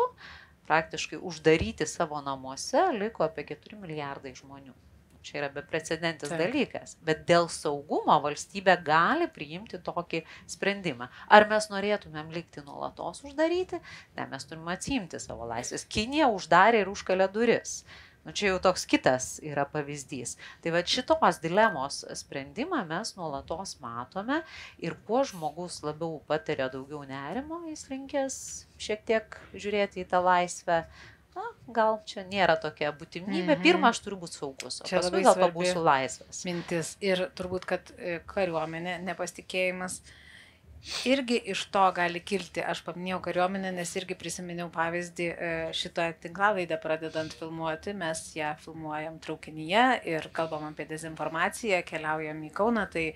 S3: praktiškai uždaryti savo namuose liko apie 4 milijardai žmonių. Čia yra beprecedentis dalykas, bet dėl saugumo valstybė gali priimti tokį sprendimą. Ar mes norėtumėm likti nuolatos uždaryti? Ne, mes turime atsiimti savo laisvės. Kinija uždarė ir užkalė duris. Čia jau toks kitas yra pavyzdys. Tai šitos dilemos sprendimą mes nuolatos matome ir kuo žmogus labiau patiria daugiau nerimo, jis linkęs šiek tiek žiūrėti į tą laisvę. Gal čia nėra tokia būtinybė. Pirma, aš turiu būti saugus, o paskui gal pabūsiu laisvas.
S1: Mintis. Ir turbūt, kad kariuomenė, nepasitikėjimas irgi iš to gali kilti. Aš paminėjau kariuomenę, nes irgi prisiminiau pavyzdį šitą tinklalaidę pradedant filmuoti. Mes ją filmuojam traukinyje ir kalbam apie dezinformaciją, keliaujam į Kauną. Tai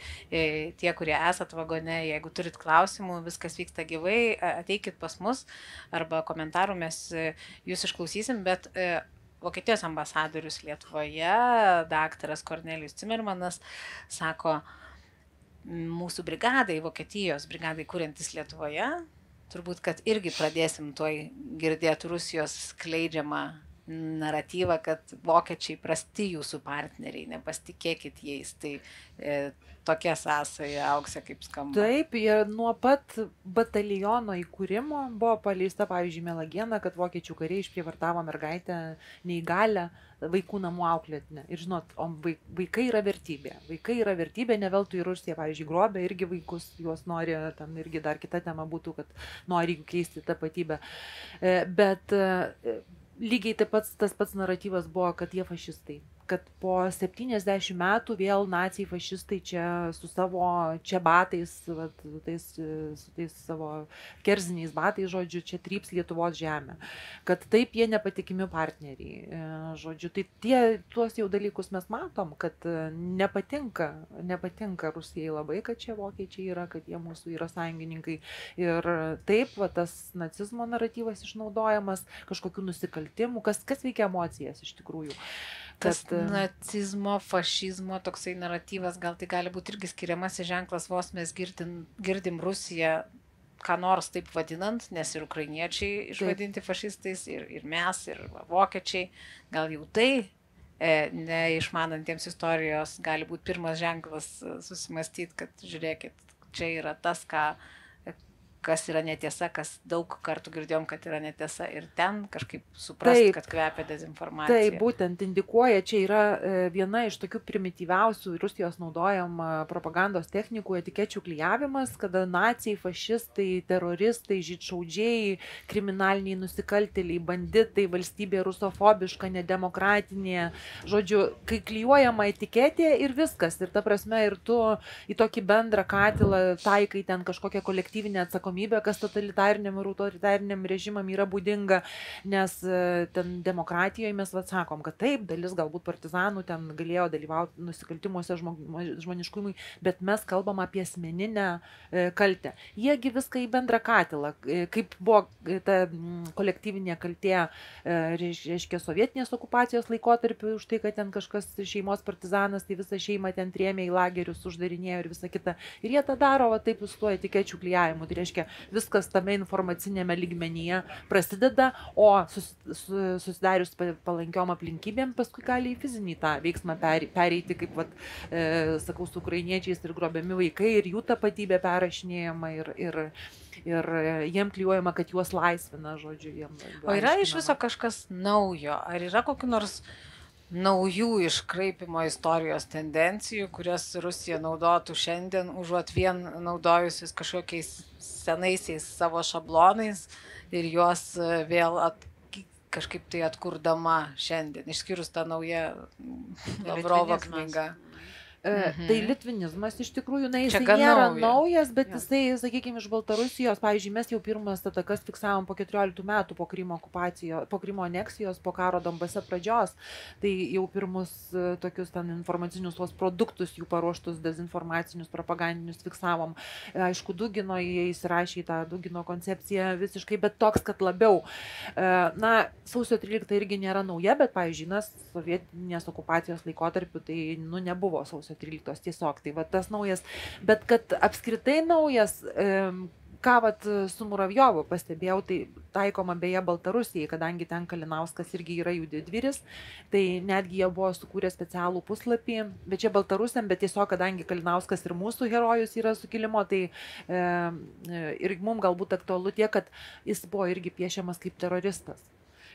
S1: tie, kurie esat vagone, jeigu turit klausimų, viskas vyksta gyvai, ateikit pas mus arba komentarų mes jūs išklausysim, bet Vokietijos ambasadorius Lietuvoje, daktaras Kornelijus Cimermanas, sako, mūsų brigadai, Vokietijos brigadai, kuriantis Lietuvoje, turbūt, kad irgi pradėsim tuoj girdėti Rusijos skleidžiamą naratyvą, kad vokiečiai prasti jūsų partneriai, nepasitikėkit jais. Tai tokia sąsaja Auksė kaip skamba.
S2: Taip, ir nuo pat bataliono įkūrimo buvo paleista, pavyzdžiui, melagiena, kad vokiečių kariai išprievartavo mergaitę neįgalę vaikų namų auklėtinę. Ir žinot, vaikai yra vertybė. Vaikai yra vertybė, ne veltui Rusija, pavyzdžiui, grobia irgi vaikus, juos nori, ten irgi dar kita tema būtų, kad nori keisti tapatybę. Bet lygiai tas pats naratyvas buvo, kad jie fašistai. Kad po 70 metų vėl naciai fašistai čia su savo čia batais, su tais savo kerziniais batais, žodžiu, čia tryps Lietuvos žemę. Kad taip jie nepatikimi partneriai. Žodžiu, tai tuos jau dalykus mes matom, kad nepatinka Rusijai labai, kad čia vokiečiai yra, kad jie mūsų yra sąjungininkai. Ir taip, tas nacizmo naratyvas išnaudojamas, kažkokių nusikaltimų, kas veikia emocijas iš tikrųjų.
S1: Tas nacizmo, fašizmo toksai naratyvas, gal tai gali būti irgi skiriamasis ženklas, vos mes girdim Rusiją, ką nors taip vadinant, nes ir ukrainiečiai išvadinti fašistais, ir mes, ir vokiečiai, gal jau tai, neišmanantiems istorijos, gali būti pirmas ženklas susimastyti, kad žiūrėkit, čia yra tas, kas yra netiesa, kas daug kartų girdėjom, kad yra netiesa ir ten kažkaip suprasti, kad kvepia dezinformacija.
S2: Tai būtent indikuoja, čia yra viena iš tokių primityviausių Rusijos naudojama propagandos technikų etikečių klijavimas, kada naciai, fašistai, teroristai, žydšaudžiai, kriminaliniai nusikaltėliai, banditai, valstybė rusofobiška, nedemokratinė. Žodžiu, kai klijuojama etiketė ir viskas. Ir ta prasme, ir tu į tokį bendrą katilą taikai ten kažkokią kolektyvinę atsakomybę, kas totalitariniam ir autoritariniam režimam yra būdinga, nes ten demokratijoje mes sakom, kad taip, dalis galbūt partizanų ten galėjo dalyvauti nusikaltimuose žmoniškumui, bet mes kalbam apie asmeninę kaltę. Jiegi viską į bendrą katilą, kaip buvo ta kolektyvinė kaltė, reiškia, sovietinės okupacijos laikotarpiu už tai, kad ten kažkas šeimos partizanas, tai visą šeimą ten trėmė į lagerius, uždarinėjo ir visą kitą. Ir jie tą daro taip su tuo etikečių klijavimu. Tai reiškia, reiškia, viskas tame informacinėme lygmenyje prasideda, o susidarius palankiom aplinkybėm paskui gali į fizinį tą veiksmą pereiti, kaip, sakau, su ukrainiečiais ir grobiami vaikai, ir jų tapatybė perrašinėjama, ir jiem klijuojama, kad juos laisvina, žodžiu, jiem.
S1: O yra iš viso kažkas naujo? Ar yra kokiu nors naujų iškraipimo istorijos tendencijų, kurias Rusija naudotų šiandien, užuot vien naudojusis kažkokiais senaisiais savo šablonais ir juos vėl kažkaip tai atkurdama šiandien, išskyrus tą naują Lavrovo knygą?
S2: Tai litvinizmas iš tikrųjų, jisai nėra naujas, bet jisai, sakykime, iš Baltarusijos, pavyzdžiui, mes jau pirmas atakas fiksavom po 14 metų po Krymo okupacijos, po Krymo aneksijos, po karo Donbase pradžios, tai jau pirmus tokius ten informacinius tuos produktus, jų paruoštus dezinformacinius, propagandinius fiksavom. Aišku, Dugino, jie įsirašė į tą Dugino koncepciją visiškai, bet toks, kad labiau. Sausio 13 irgi nėra nauja, bet, pavyzdžiui, sovietinės okupacijos laikotarpiu tai, nebuvo sausio 13 tiesiog, tai tas naujas, bet kad apskritai naujas, ką su Muravjovu pastebėjau, tai taikoma beje Baltarusijai, kadangi ten Kalinauskas irgi yra jų didvyris, tai netgi jie buvo sukūrę specialų puslapį, bet čia Baltarusiam, bet tiesiog, kadangi Kalinauskas ir mūsų herojus yra sukilimo, tai ir mums galbūt aktualu tiek, kad jis buvo irgi piešiamas kaip teroristas.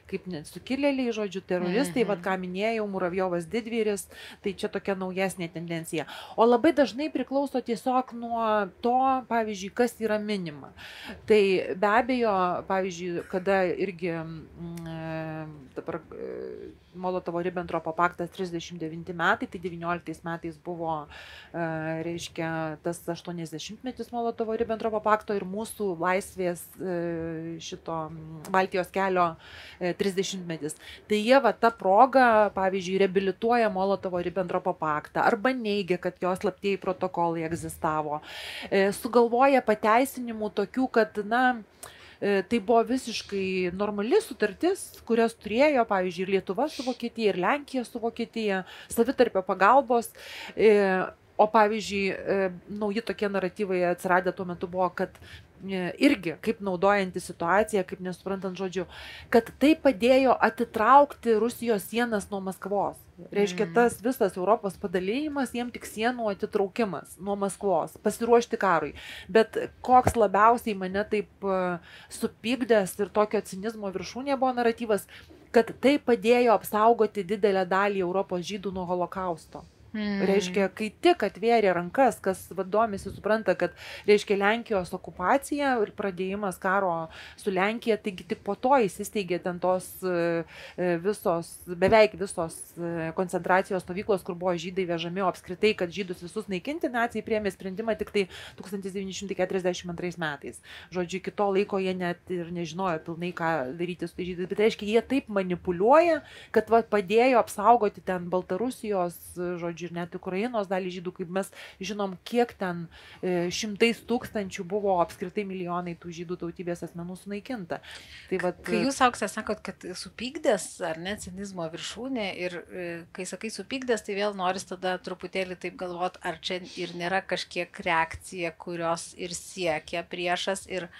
S2: Kaip sukilėliai, žodžiu, teroristai, ką minėjau, Muravjovas didvyris, tai čia tokia naujesnė tendencija. O labai dažnai priklauso tiesiog nuo to, pavyzdžiui, kas yra minima. Tai be abejo, pavyzdžiui, kada irgi dabar Molotovo-Ribentropo paktas 39 metai, tai 19 metais buvo, reiškia, tas 80-metis Molotovo-Ribentropo pakto ir mūsų laisvės šito Baltijos kelio 30-metis. Tai jie tą progą, pavyzdžiui, reabilituoja Molotovo-Ribentropo paktą arba neigia, kad jos slaptieji protokolai egzistavo. Sugalvoja pateisinimų tokių, kad, tai buvo visiškai normali sutartis, kurias turėjo, pavyzdžiui, ir Lietuva su Vokietija, ir Lenkija su Vokietija, savitarpio pagalbos. O pavyzdžiui, nauji tokie naratyvai atsiradę tuo metu buvo, kad irgi, kaip naudojantį situaciją, kaip nesuprantant žodžių, kad tai padėjo atitraukti Rusijos sienas nuo Maskvos. Reiškia, tas visas Europos padalėjimas, jiem tik sienų atitraukimas nuo Maskvos, pasiruošti karui. Bet koks labiausiai mane taip supykdęs ir tokio cinizmo viršūnė buvo naratyvas, kad tai padėjo apsaugoti didelę dalį Europos žydų nuo holokausto. Reiškia, kai tik atvėrė rankas, kas domisi, supranta, kad, reiškia, Lenkijos okupacija ir pradėjimas karo su Lenkija, taigi tik po to įsisteigė ten tos beveik visos koncentracijos stovyklos, kur buvo žydai vežami, o apskritai, kad žydus visus naikinti, naciai priėmė sprendimą tik tai 1942 metais. Žodžiu, iki to laiko jie net ir nežinojo pilnai, ką daryti su tai žydais, bet reiškia, jie taip manipuliuoja, kad padėjo apsaugoti ten Baltarusijos, žodžiu, ir net Ukrainos dalį žydų, kaip mes žinom, kiek ten šimtais tūkstančių buvo apskritai milijonai tų žydų tautybės asmenų sunaikinta. Tai
S1: kai jūs, Auksė, sakot, kad supykdęs, ar ne, cinizmo viršūnė, ir kai sakai supykdęs, tai vėl noris tada truputėlį taip galvot, ar čia ir nėra kažkiek reakcija, kurios ir siekia priešas, ir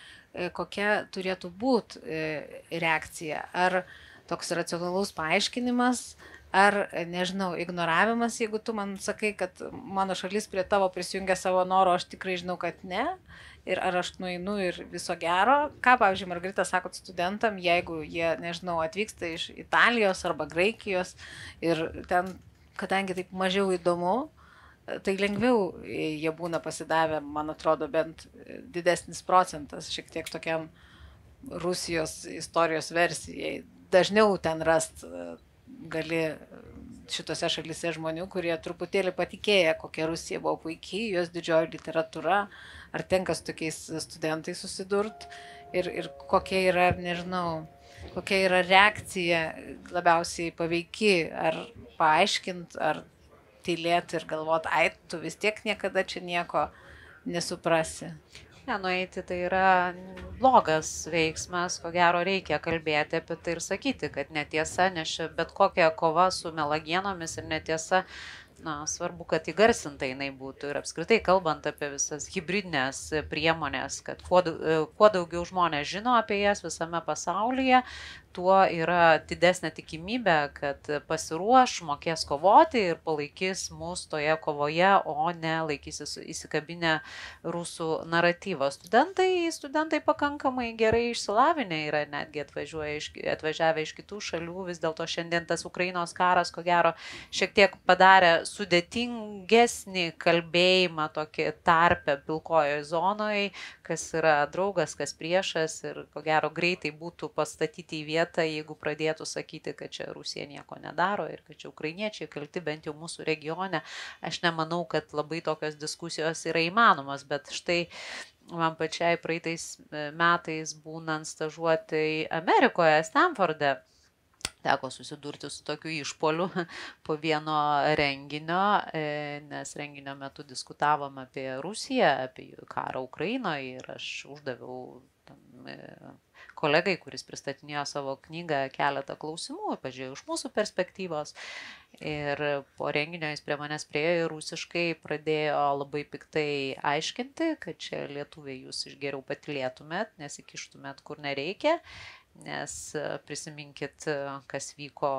S1: kokia turėtų būti reakcija. Ar toks racionalus paaiškinimas, ar, nežinau, ignoravimas, jeigu tu man sakai, kad mano šalis prie tavo prisijungia savo noro, aš tikrai žinau, kad ne, ir ar aš nueinu ir viso gero. Ką, pavyzdžiui, Margarita, sakot studentam, jeigu jie, nežinau, atvyksta iš Italijos arba Graikijos ir ten, kadangi taip mažiau įdomu, tai lengviau jie būna pasidavę, man atrodo, bent didesnis procentas šiek tiek tokiam Rusijos istorijos versijai. Dažniau ten rast gali šitose šalyse žmonių, kurie truputėlį patikėję, kokia Rusija buvo puikiai, jos didžioji literatūra, ar tenka su tokiais studentais susidurt ir kokia yra, nežinau, kokia yra reakcija labiausiai paveiki, ar paaiškint, ar tylėti ir galvot, tu vis tiek niekada čia nieko nesuprasi.
S3: Nueiti tai yra blogas veiksmas, ko gero reikia kalbėti apie tai ir sakyti, kad netiesa, nes bet kokia kova su melagienomis ir netiesa svarbu, kad įgarsinta jinai būtų ir apskritai kalbant apie visas hibridinės priemonės, kad kuo daugiau žmonės žino apie jas visame pasaulyje, tuo yra didesnė tikimybė, kad pasiruoš, mokės kovoti ir palaikys mus toje kovoje, o ne laikysis įsikabinę rusų naratyvą. Studentai pakankamai gerai išsilavinę yra, netgi atvažiavę iš kitų šalių, vis dėlto šiandien tas Ukrainos karas, ko gero, šiek tiek padarė sudėtingesnį kalbėjimą tokį tarpę pilkojoje zonoje, kas yra draugas, kas priešas ir ko gero greitai būtų pastatyti į vietą, jeigu pradėtų sakyti, kad čia Rusija nieko nedaro ir kad čia ukrainiečiai kalti bent jau mūsų regione. Aš nemanau, kad labai tokios diskusijos yra įmanomas, bet štai man pačiai praeitais metais būnant stažuotai Amerikoje, Stanforde, teko susidurti su tokiu išpoliu po vieno renginio, nes renginio metu diskutavom apie Rusiją, apie karą Ukrainoje ir aš uždaviau kolegai, kuris pristatinėjo savo knygą, keletą klausimų, pažiūrėjau iš mūsų perspektyvos. Ir po renginio jis prie manęs priėjo ir rusiškai pradėjo labai piktai aiškinti, kad čia lietuviai jūs geriau patylėtumėt, nesikištumėt kur nereikia, nes prisiminkit, kas vyko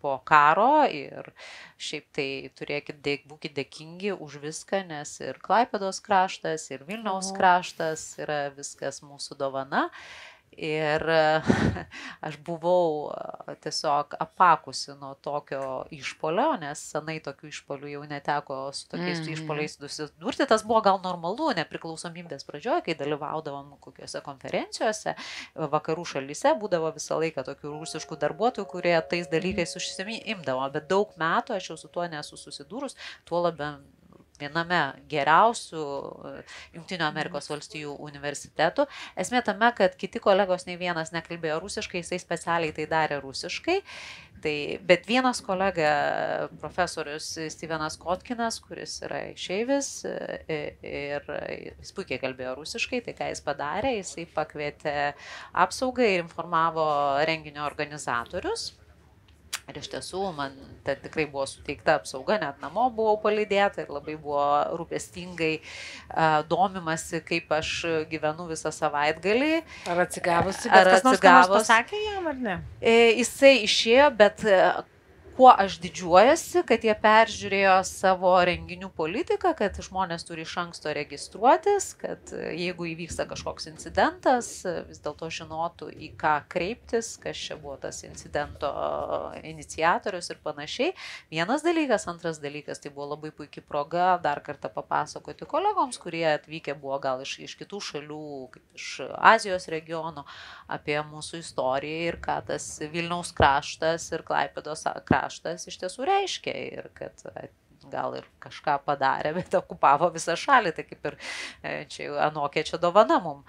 S3: po karo ir šiaip tai būkite dėkingi už viską, nes ir Klaipėdos kraštas, ir Vilniaus kraštas yra viskas mūsų dovana. Ir aš buvau tiesiog apakusi nuo tokio išpolio, nes senai tokių išpolių jau neteko su tokiais išpoliais susidurti. Tas buvo gal normalu, nepriklausomybės pradžioje, kai dalyvaudavom kokiuose konferencijose, vakarų šalyse būdavo visą laiką tokių rusiškų darbuotojų, kurie tais dalykais užsiimdavo, bet daug metų aš jau su tuo nesu susidūrus, tuo labiau viename geriausių Jungtinių Amerikos valstijų universitetų. Esmė tame, kad kiti kolegos nei vienas nekalbėjo rusiškai, jisai specialiai tai darė rusiškai. Bet vienas kolega, profesorius Stevenas Kotkinas, kuris yra išeivis ir jis puikiai kalbėjo rusiškai, tai ką jis padarė, jisai pakvietė apsaugą ir informavo renginio organizatorius. Ir iš tiesų, man tikrai buvo suteikta apsauga, net namo buvau palydėta ir labai buvo rūpestingai domimasi, kaip aš gyvenu visą savaitgalį.
S1: Ar atsigavusi, bet kas nors pasakė jam, ar ne?
S3: Jisai išėjo, bet kuo aš didžiuojasi, kad jie peržiūrėjo savo renginių politiką, kad žmonės turi iš anksto registruotis, kad jeigu įvyksta kažkoks incidentas, vis dėlto žinotų, į ką kreiptis, kas čia buvo tas incidento iniciatorius ir panašiai. Vienas dalykas, antras dalykas, tai buvo labai puikia proga dar kartą papasakoti kolegoms, kurie atvykę buvo gal iš kitų šalių, kaip iš Azijos regiono, apie mūsų istoriją ir ką tas Vilniaus kraštas ir Klaipėdos kraštas iš tiesų reiškia ir kad gal ir kažką padarė, bet okupavo visą šalį, tai kaip ir čia anokia čia dovana mum.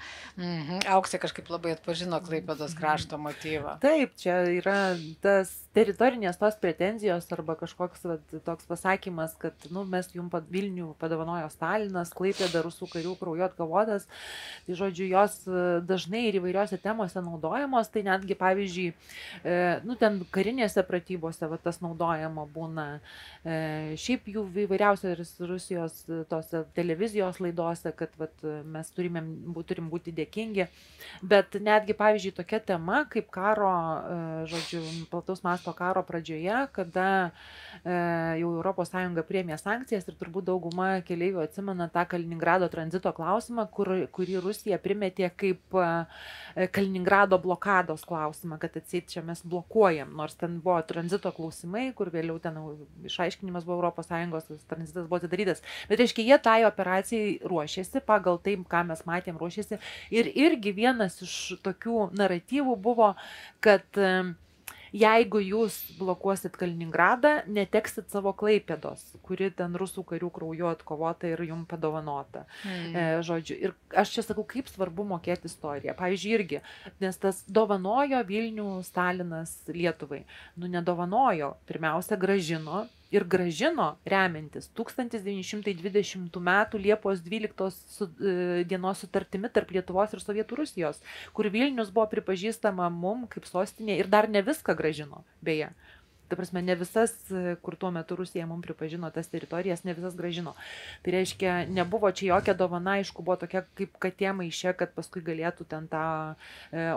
S1: Auksė kažkaip labai atpažino Klaipėdos krašto motyvą.
S2: Taip, čia yra tas teritorinės tos pretenzijos arba kažkoks toks pasakymas, kad mes jums Vilnių padovanojo Stalinas, Klaipėda rusų karių krauju atkovotas. Tai žodžiu, jos dažnai ir įvairiose temose naudojamos, tai netgi pavyzdžiui, ten karinėse pratybose tas naudojama būna. Šiaip jų įvairiausios Rusijos tose televizijos laidose, kad mes turim būti dėkingi. Bet netgi, pavyzdžiui, tokia tema kaip karo, žodžiu, plataus masto karo pradžioje, kada jau ES priėmė sankcijas ir turbūt dauguma keleivių atsimena tą Kaliningrado tranzito klausimą, kurį Rusija primetė kaip Kaliningrado blokados klausimą, kad atseit čia mes blokuojam, nors ten buvo tranzito klausimai, kur vėliau ten išaiškinimas buvo ES, tranzitas buvo atidarytas. Bet reiškia, jie tai operacijai ruošėsi, pagal tai, ką mes matėm, ruošėsi. Ir irgi vienas iš tokių naratyvų buvo, kad jeigu jūs blokuosit Kaliningradą, neteksit savo Klaipėdos, kuri ten rusų karių krauju atkovota ir jums padovanota. Žodžiu, ir aš čia sakau, kaip svarbu mokėti istoriją. Pavyzdžiui, irgi, nes tas dovanojo Vilnių Stalinas Lietuvai. Nedovanojo, pirmiausia, grąžino. Ir grąžino remiantis 1920 m. Liepos 12 dienos sutartimi tarp Lietuvos ir Sovietų Rusijos, kur Vilnius buvo pripažįstama mum kaip sostinė ir dar ne viską grąžino, beje. ta prasme, ne visas, kur tuo metu Rusija mums pripažino tas teritorijas, ne visas gražino. Tai reiškia, nebuvo čia jokia dovana, aišku, buvo tokia kaip katė maiše, kad paskui galėtų ten tą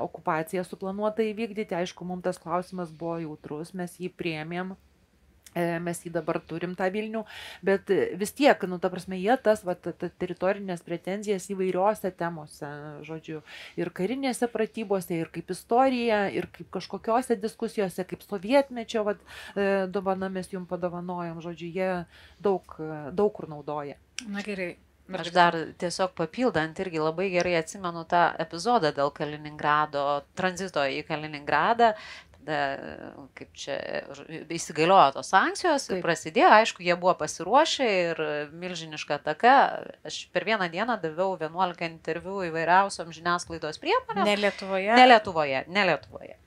S2: okupaciją suplanuotą įvykdyti. Aišku, mums tas klausimas buvo jautrus, mes jį priėmėm. Mes jį dabar turim tą Vilnių, bet vis tiek, nu, ta prasme, jie tas teritorinės pretenzijas įvairiose temose, žodžiu, ir karinėse pratybose, ir kaip istorija, ir kaip kažkokiose diskusijose, kaip sovietmečio, dovana mes jums padovanojom, žodžiu, jie daug kur naudoja.
S1: Na gerai.
S3: Aš dar tiesiog papildant irgi labai gerai atsimenu tą epizodą dėl Kaliningrado, tranzito į Kaliningradą. Kaip čia įsigaliojo tos sankcijos, prasidėjo, aišku, jie buvo pasiruošę ir milžiniška ataka. Aš per vieną dieną daviau 11 interviu įvairiausiom žiniasklaidos priemonėm.
S1: Ne Lietuvoje?
S3: Ne Lietuvoje.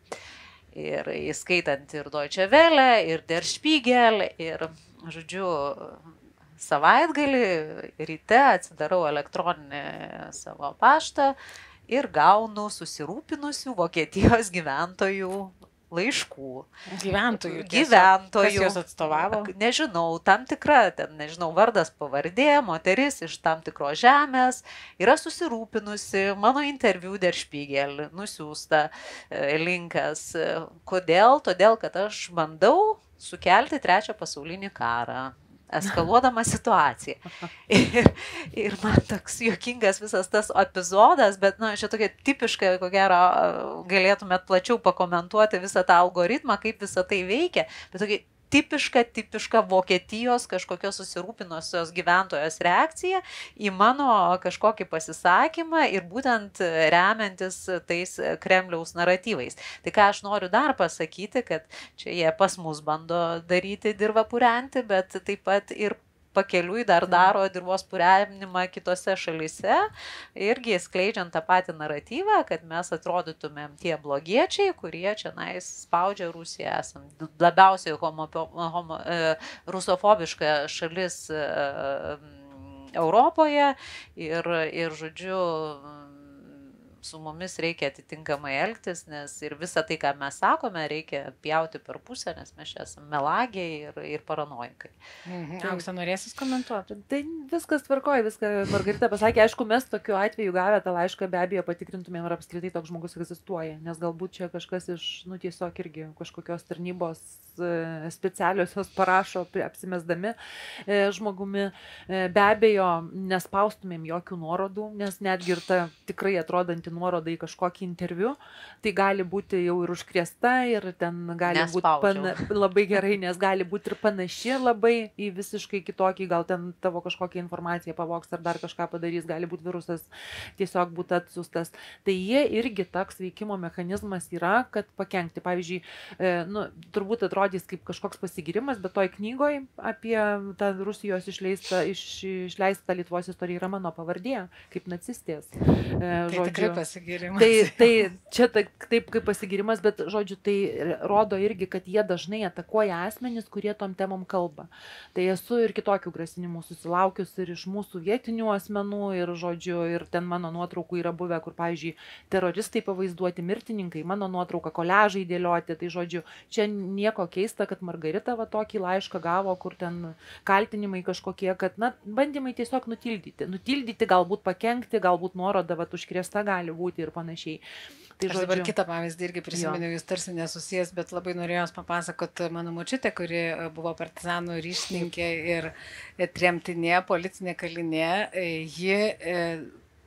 S3: Ir įskaitant ir Deutsche Welle, ir Der Spiegel, ir, žodžiu, savaitgalį ryte atsidarau elektroninį savo paštą ir gaunu susirūpinusių Vokietijos gyventojų laiškų.
S1: Gyventojų.
S3: Kas
S1: juos atstovavo?
S3: Nežinau, tam tikra, nežinau, vardas, pavardė, moteris iš tam tikros žemės yra susirūpinusi, mano interviu Der Spiegel nusiųsta linkas. Kodėl? Todėl, kad aš bandau sukelti 3 pasaulinį karą, eskaluodama situaciją. Ir man toks juokingas visas tas epizodas, bet, nu, čia tokia tipiška, ko gero, galėtumėt plačiau pakomentuoti visą tą algoritmą, kaip visą tai veikia, bet tokia tipiška Vokietijos kažkokios susirūpinusios gyventojos reakcija į mano kažkokį pasisakymą ir būtent remiantis tais Kremliaus naratyvais. Tai ką aš noriu dar pasakyti, kad čia jie pas mus bando daryti dirvą purenti, bet taip pat ir pakeliui dar daro dirvos purenimą kitose šalyse, irgi skleidžiant tą patį naratyvą, kad mes atrodytumėm tie blogiečiai, kurie čia spaudžia Rusiją, esam labiausiai rusofobiška šalis Europoje ir žodžiu, su mumis reikia atitinkamai elgtis, nes ir visą tai, ką mes sakome, reikia pjauti per pusę, nes mes čia esame melagiai ir paranojikai.
S1: Auksa, norėsis komentuoti?
S2: Tai viskas tvarkoja, viską Margarita pasakė. Aišku, mes tokiu atveju gavę tą laišką be abejo patikrintumėm, ar apskritai toks žmogus egzistuoja, nes galbūt čia kažkas iš, nu, tiesiog irgi kažkokios tarnybos specialiosios parašo apsimesdami žmogumi. Be abejo, nespaustumėm jokių nuorodų, nes netgi ir ta tikrai atrodanti nuoroda į kažkokį interviu, tai gali būti jau ir užkrėsta ir ten gali būti labai gerai, nes gali būti ir panaši labai į visiškai kitokį, gal ten tavo kažkokią informaciją pavogs ar dar kažką padarys, gali būti virusas tiesiog būti atsiųstas. Tai jie irgi toks veikimo mechanizmas yra, kad pakenkti. Pavyzdžiui, nu, turbūt atrodys kaip kažkoks pasigirimas, bet toj knygoj apie tą Rusijos išleistą Lietuvos istoriją yra mano pavardė, kaip nacistės.
S1: Žodžiu, pasigirimas.
S2: Tai čia taip kaip pasigirimas, bet žodžiu, tai rodo irgi, kad jie dažnai atakuoja asmenis, kurie tom temom kalba. Tai esu ir kitokių grasinimų susilaukius ir iš mūsų vietinių asmenų ir žodžiu, ir ten mano nuotraukų yra buvę, kur, pavyzdžiui, teroristai pavaizduoti, mirtininkai, mano nuotrauka, koliažai dėlioti. Tai žodžiu, čia nieko keista, kad Margarita tokį laišką gavo, kur ten kaltinimai kažkokie, kad, na, bandymai tiesiog nutildyti, galbūt pakenkti, galbūt nuoroda užkrėsta gali būti ir panašiai. Tai
S1: aš dabar kitą pavyzdį irgi prisiminiau, jūs tarsi nesusijęs, bet labai norėjau papasakot mano močiutė, kuri buvo partizanų ryšininkė ir tremtinė, policinė kalinė. Ji,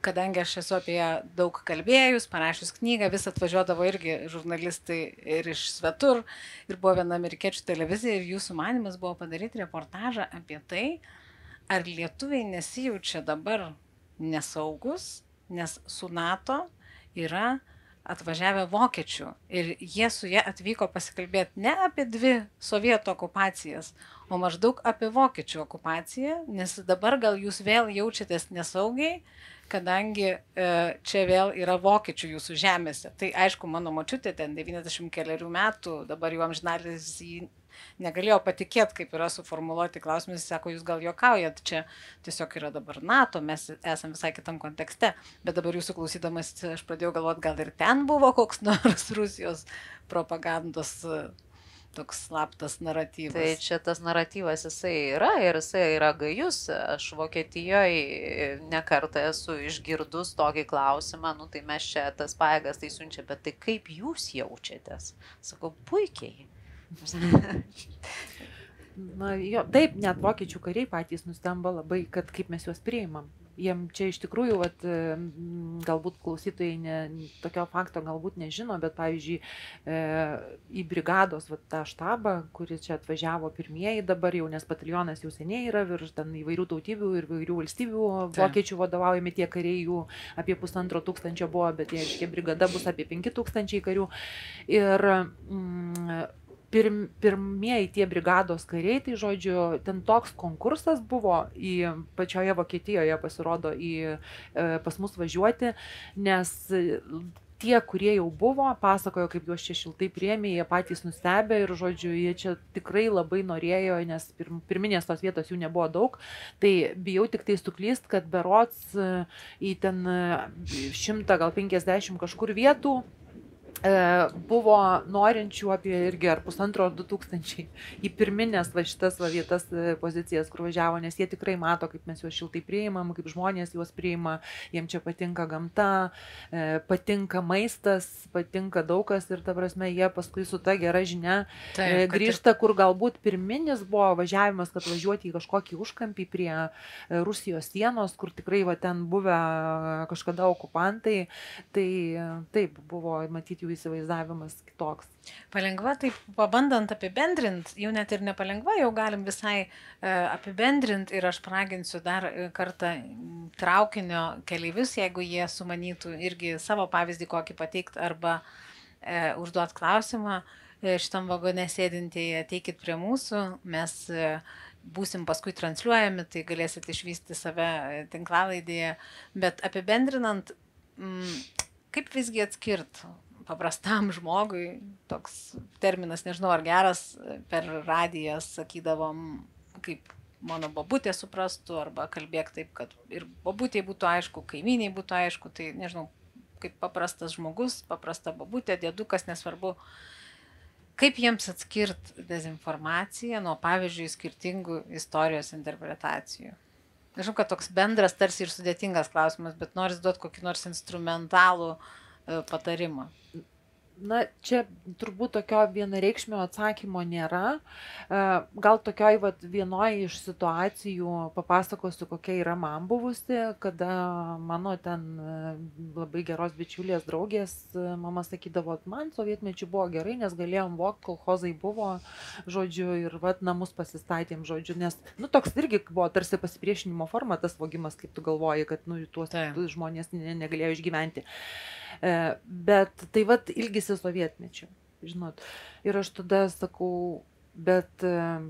S1: kadangi aš esu apie ją daug kalbėjus, parašius knygą, vis atvažiuodavo irgi žurnalistai ir iš svetur, ir buvo viena amerikiečių televizija, ir jų sumanymas buvo padaryti reportažą apie tai, ar lietuviai nesijaučia dabar nesaugus, nes su NATO yra atvažiavę vokiečių ir jie su jie atvyko pasikalbėti ne apie 2 sovietų okupacijas, o maždaug apie vokiečių okupaciją, nes dabar gal jūs vėl jaučiatės nesaugiai, kadangi čia vėl yra vokiečių jūsų žemėse. Tai aišku, mano močiutė ten 90 keliarių metų, dabar jau amžinatilsį negalėjau patikėti, kaip yra suformuluoti klausimus, jis sako, jūs gal juokaujat, čia tiesiog yra dabar NATO, mes esame visai kitam kontekste, bet dabar jūsų klausydamas aš pradėjau galvoti, gal ir ten buvo koks nors Rusijos propagandos toks slaptas naratyvas.
S3: Tai čia tas naratyvas jisai yra ir jisai yra gajus. Aš Vokietijoje nekartą esu išgirdus tokį klausimą, nu tai mes čia tas pajėgas tai siunčia, bet tai kaip jūs jaučiatės? Sakau, puikiai.
S2: Na, jo, taip, net vokiečių kariai patys nustemba labai, kad kaip mes juos priimam. Jiem čia iš tikrųjų, vat, galbūt klausytojai tokio fakto galbūt nežino, bet pavyzdžiui, į brigados vat, tą štabą, kuris čia atvažiavo pirmieji dabar jau, nes batalionas jau seniai yra virš ten įvairių tautybių ir įvairių valstybių, vokiečių vadovaujami tie kariai, jų apie 1500 buvo, bet jie brigada bus apie 5000 karių. Ir pirmieji tie brigados kariai, tai žodžiu, ten toks konkursas buvo pačioje Vokietijoje pasirodo pas mus važiuoti, nes tie, kurie jau buvo, pasakojo, kaip juos čia šiltai priėmė, jie patys nustebė ir, žodžiu, jie čia tikrai labai norėjo, nes pirminės tos vietos jų nebuvo daug, tai bijau tik tai suklyst, kad berods į ten 100 gal 50 kažkur vietų buvo norinčių apie irgi ar 1500-2000 į pirminės šitas vietas pozicijas, kur važiavo, nes jie tikrai mato, kaip mes juos šiltai priimam, kaip žmonės juos priima, jiem čia patinka gamta, patinka maistas, patinka daug kas ir ta prasme jie paskui su ta gera žinia grįžta, kur galbūt pirminis buvo važiavimas, kad važiuoti į kažkokį užkampį prie Rusijos sienos, kur tikrai va, ten buvę kažkada okupantai, tai taip buvo matyti jų įsivaizdavimas kitoks.
S1: Palengva, taip pabandant apibendrinti, jau net ir nepalengva, jau galim visai apibendrinti ir aš praginsiu dar kartą traukinio keleivius, jeigu jie sumanytų irgi savo pavyzdį kokį pateikti arba užduot klausimą šitam vagone sėdintieji, ateikit prie mūsų, mes būsim paskui transliuojami, tai galėsit išvysti save tinklalaidėje, bet apibendrinant, kaip visgi atskirt paprastam žmogui, toks terminas, nežinau ar geras, per radiją sakydavom, kaip mano bobutė suprastų, arba kalbėk taip, kad ir bobutė būtų aišku, kaimyniai būtų aišku, tai nežinau, kaip paprastas žmogus, paprasta bobutė, dėdukas, nesvarbu, kaip jiems atskirt dezinformaciją nuo, pavyzdžiui, skirtingų istorijos interpretacijų. Žinau, kad toks bendras, tarsi ir sudėtingas klausimas, bet noris duoti kokį nors instrumentalų patarimą.
S2: Na, čia turbūt tokio vienareikšmio atsakymo nėra. Gal tokioj vienoje iš situacijų papasakosiu, kokia yra man buvusi, kada mano ten labai geros bičiulės draugės mama sakydavo, man sovietmečių buvo gerai, nes galėjom vogti, kolchozai buvo, žodžiu, ir namus pasistatėm, žodžiu, nes, toks irgi buvo tarsi pasipriešinimo forma tas vogimas, kaip tu galvoji, kad, tuos žmonės negalėjo išgyventi. Bet tai ilgisi sovietmečių, žinot. Ir aš tada sakau, bet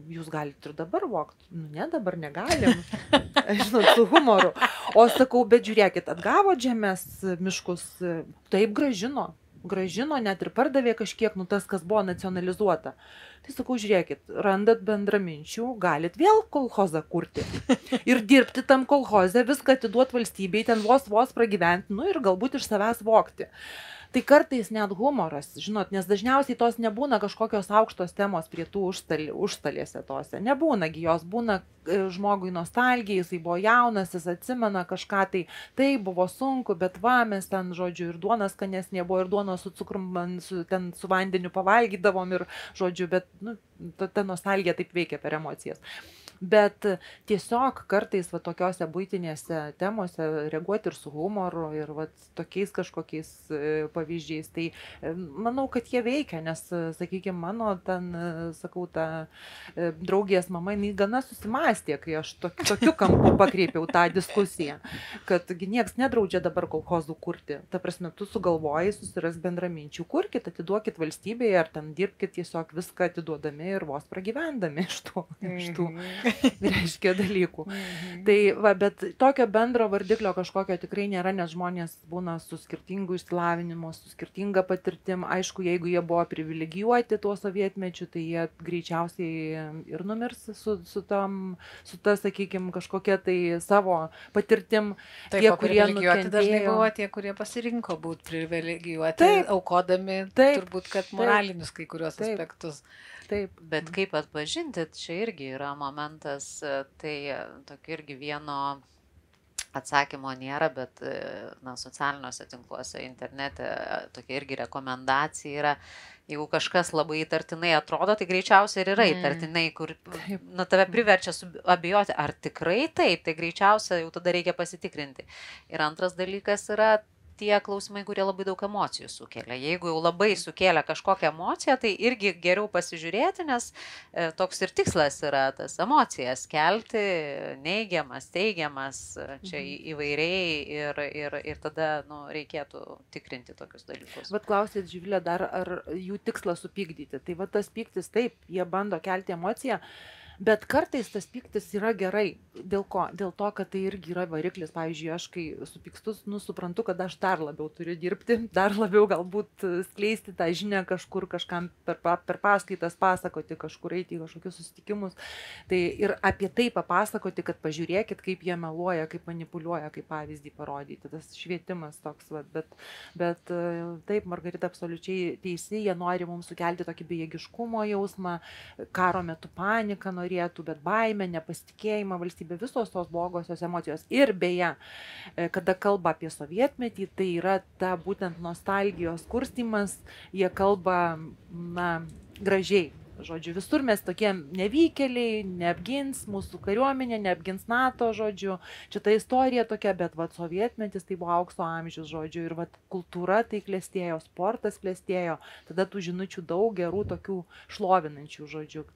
S2: jūs galite ir dabar vogti. Ne, dabar negalim. Žinot, su humoru. O sakau, bet žiūrėkit, atgavo žemės miškus, taip grąžino, net ir pardavė kažkiek, tas, kas buvo nacionalizuota. Tai sakau, žiūrėkit, randat bendraminčių, galit vėl kolchozą kurti. Ir dirbti tam kolchoze, viską atiduot valstybei, ten vos pragyventi, ir galbūt iš savęs vogti. Tai kartais net humoras, žinot, nes dažniausiai tos nebūna kažkokios aukštos temos prie tų užstalėse tose. Nebūnagi jos, būna žmogui nostalgija, jisai buvo jaunas, jis atsimena kažką, tai buvo sunku, bet mes ten, žodžiu, ir duonas skanesnė buvo, ir duonos su cukrum, ten su vandeniu pavalgydavom, ir, žodžiu, bet ta nostalgija taip veikia per emocijas. Bet tiesiog kartais tokiose buitinėse temose reaguoti ir su humoru, ir tokiais kažkokiais pavyzdžiais, tai manau, kad jie veikia, nes, sakykime, mano ten, sakau, ta draugės mama, jinai gana susimastė, kai aš tokiu kampu pakreipiau tą diskusiją, kad nieks nedraudžia dabar kolchozų kurti. Ta prasme, tu sugalvojai, susiras bendraminčių, kurkit, atiduokit valstybėje, ar ten dirbkit tiesiog viską atiduodami ir vos pragyvendami iš tų reiškia dalykų. Tai va, bet tokio bendro vardiklio kažkokio tikrai nėra, nes žmonės būna su skirtingu išsilavinimu, su skirtinga patirtim. Aišku, jeigu jie buvo privilegijuoti tuo sovietmečiu, tai jie greičiausiai ir numirs su ta, sakykime, kažkokia tai savo patirtim.
S1: Taip, tie, kurie nukentėjo. Dažnai buvo tie, kurie pasirinko būti privilegijuoti, aukodami turbūt, kad moralinius kai kurios aspektus.
S2: Taip.
S3: Bet kaip atpažinti, čia irgi yra momentas, tai tokio irgi vieno atsakymo nėra, bet socialiniuose tinkluose, internete tokia irgi rekomendacija yra, jeigu kažkas labai įtartinai atrodo, tai greičiausiai ir yra įtartinai, kur tave priverčia abejoti, ar tikrai taip, tai greičiausiai jau tada reikia pasitikrinti. Ir antras dalykas yra tie klausimai, kurie labai daug emocijų sukelia. Jeigu jau labai sukelia kažkokią emociją, tai irgi geriau pasižiūrėti, nes toks ir tikslas yra tas emocijas kelti, neigiamas, teigiamas, čia įvairiai ir tada reikėtų tikrinti tokius dalykus.
S2: Bet klausėt, Živilė, dar ar jų tikslas supykdyti. Tai va tas pyktis, taip, jie bando kelti emociją. Bet kartais tas pyktis yra gerai. Dėl ko? Dėl to, kad tai irgi yra variklis. Pavyzdžiui, aš kai supykstu, suprantu, kad aš dar labiau turiu dirbti, dar labiau galbūt skleisti tą žinią kažkur, kažkam per paskaitas pasakoti, kažkur eiti į kažkokius susitikimus. Tai ir apie tai papasakoti, kad pažiūrėkit, kaip jie meluoja, kaip manipuliuoja, kaip pavyzdį parodyti. Tas švietimas toks. Bet taip, Margarita absoliučiai teisi, jie nori mums sukelti tokį bejėgiškumo jausmą, karo metu paniką norėtų, bet baimę, nepasitikėjimą valstybę, visos tos blogosios emocijos. Ir beje, kada kalba apie sovietmetį, tai yra ta būtent nostalgijos kurstymas, jie kalba, gražiai. Žodžiu, visur mes tokie nevykėliai, neapgins mūsų kariuomenė, neapgins NATO, žodžiu. Čia ta istorija tokia, bet sovietmetis tai buvo aukso amžius, žodžiu, ir kultūra tai klestėjo, sportas klestėjo, tada tų žinučių daug gerų tokių šlovinančių, žodžiu,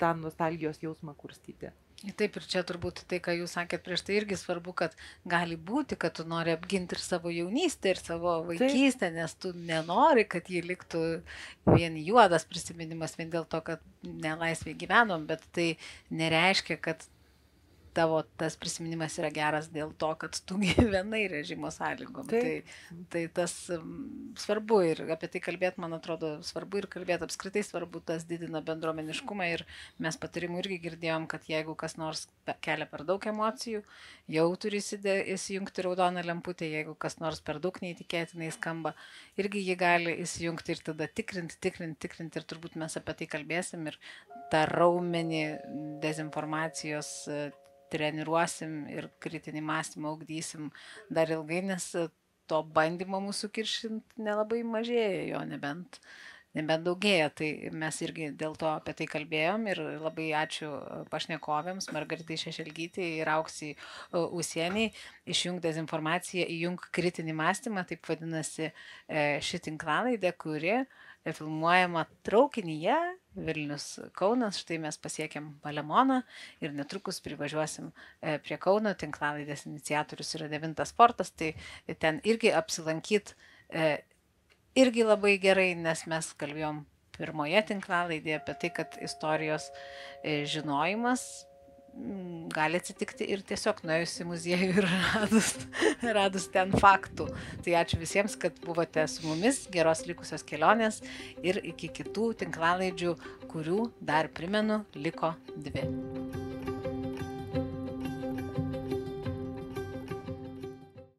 S2: tą nostalgijos jausmą kurstyti.
S1: Taip, ir čia turbūt tai, ką jūs sakėt prieš tai, irgi svarbu, kad gali būti, kad tu nori apginti ir savo jaunystę, ir savo vaikystę, nes tu nenori, kad jį liktų vien juodas prisiminimas, vien dėl to, kad nelaisvėje gyvenom, bet tai nereiškia, kad tavo tas prisiminimas yra geras dėl to, kad tu gyvenai režimo sąlygom. Tai tas svarbu ir apie tai kalbėti, man atrodo, svarbu ir kalbėti apskritai svarbu, tas didina bendruomeniškumą ir mes patarimų irgi girdėjom, kad jeigu kas nors kelia per daug emocijų, jau turi įsijungti raudoną lemputę, jeigu kas nors per daug neįtikėtinai skamba, irgi jį gali įsijungti ir tada tikrinti ir turbūt mes apie tai kalbėsim ir tą raumenį dezinformacijos treniruosim ir kritinį mąstymą ugdysim dar ilgai, nes to bandymo mūsų kiršint nelabai mažėja, jo nebent daugėja. Tai mes irgi dėl to apie tai kalbėjom ir labai ačiū pašnekovėms, Margaritai Šešelgytei ir Auksei Usieniai. Išjunk dezinformaciją, įjunk kritinį mąstymą, taip vadinasi ši tinklalaidė, kuri filmuojama traukinyje Vilnius Kaunas. Štai mes pasiekėm Palemoną ir netrukus privažiuosim prie Kauno. Tinklalaidės iniciatorius yra 9 fortas, tai ten irgi apsilankyt irgi labai gerai, nes mes kalbėjom pirmoje tinklalaidėje apie tai, kad istorijos žinojimas gali atsitikti ir tiesiog nuėjus į muziejų ir radus ten faktų. Tai ačiū visiems, kad buvote su mumis, geros likusios kelionės ir iki kitų tinklalaidžių, kurių dar primenu, liko 2.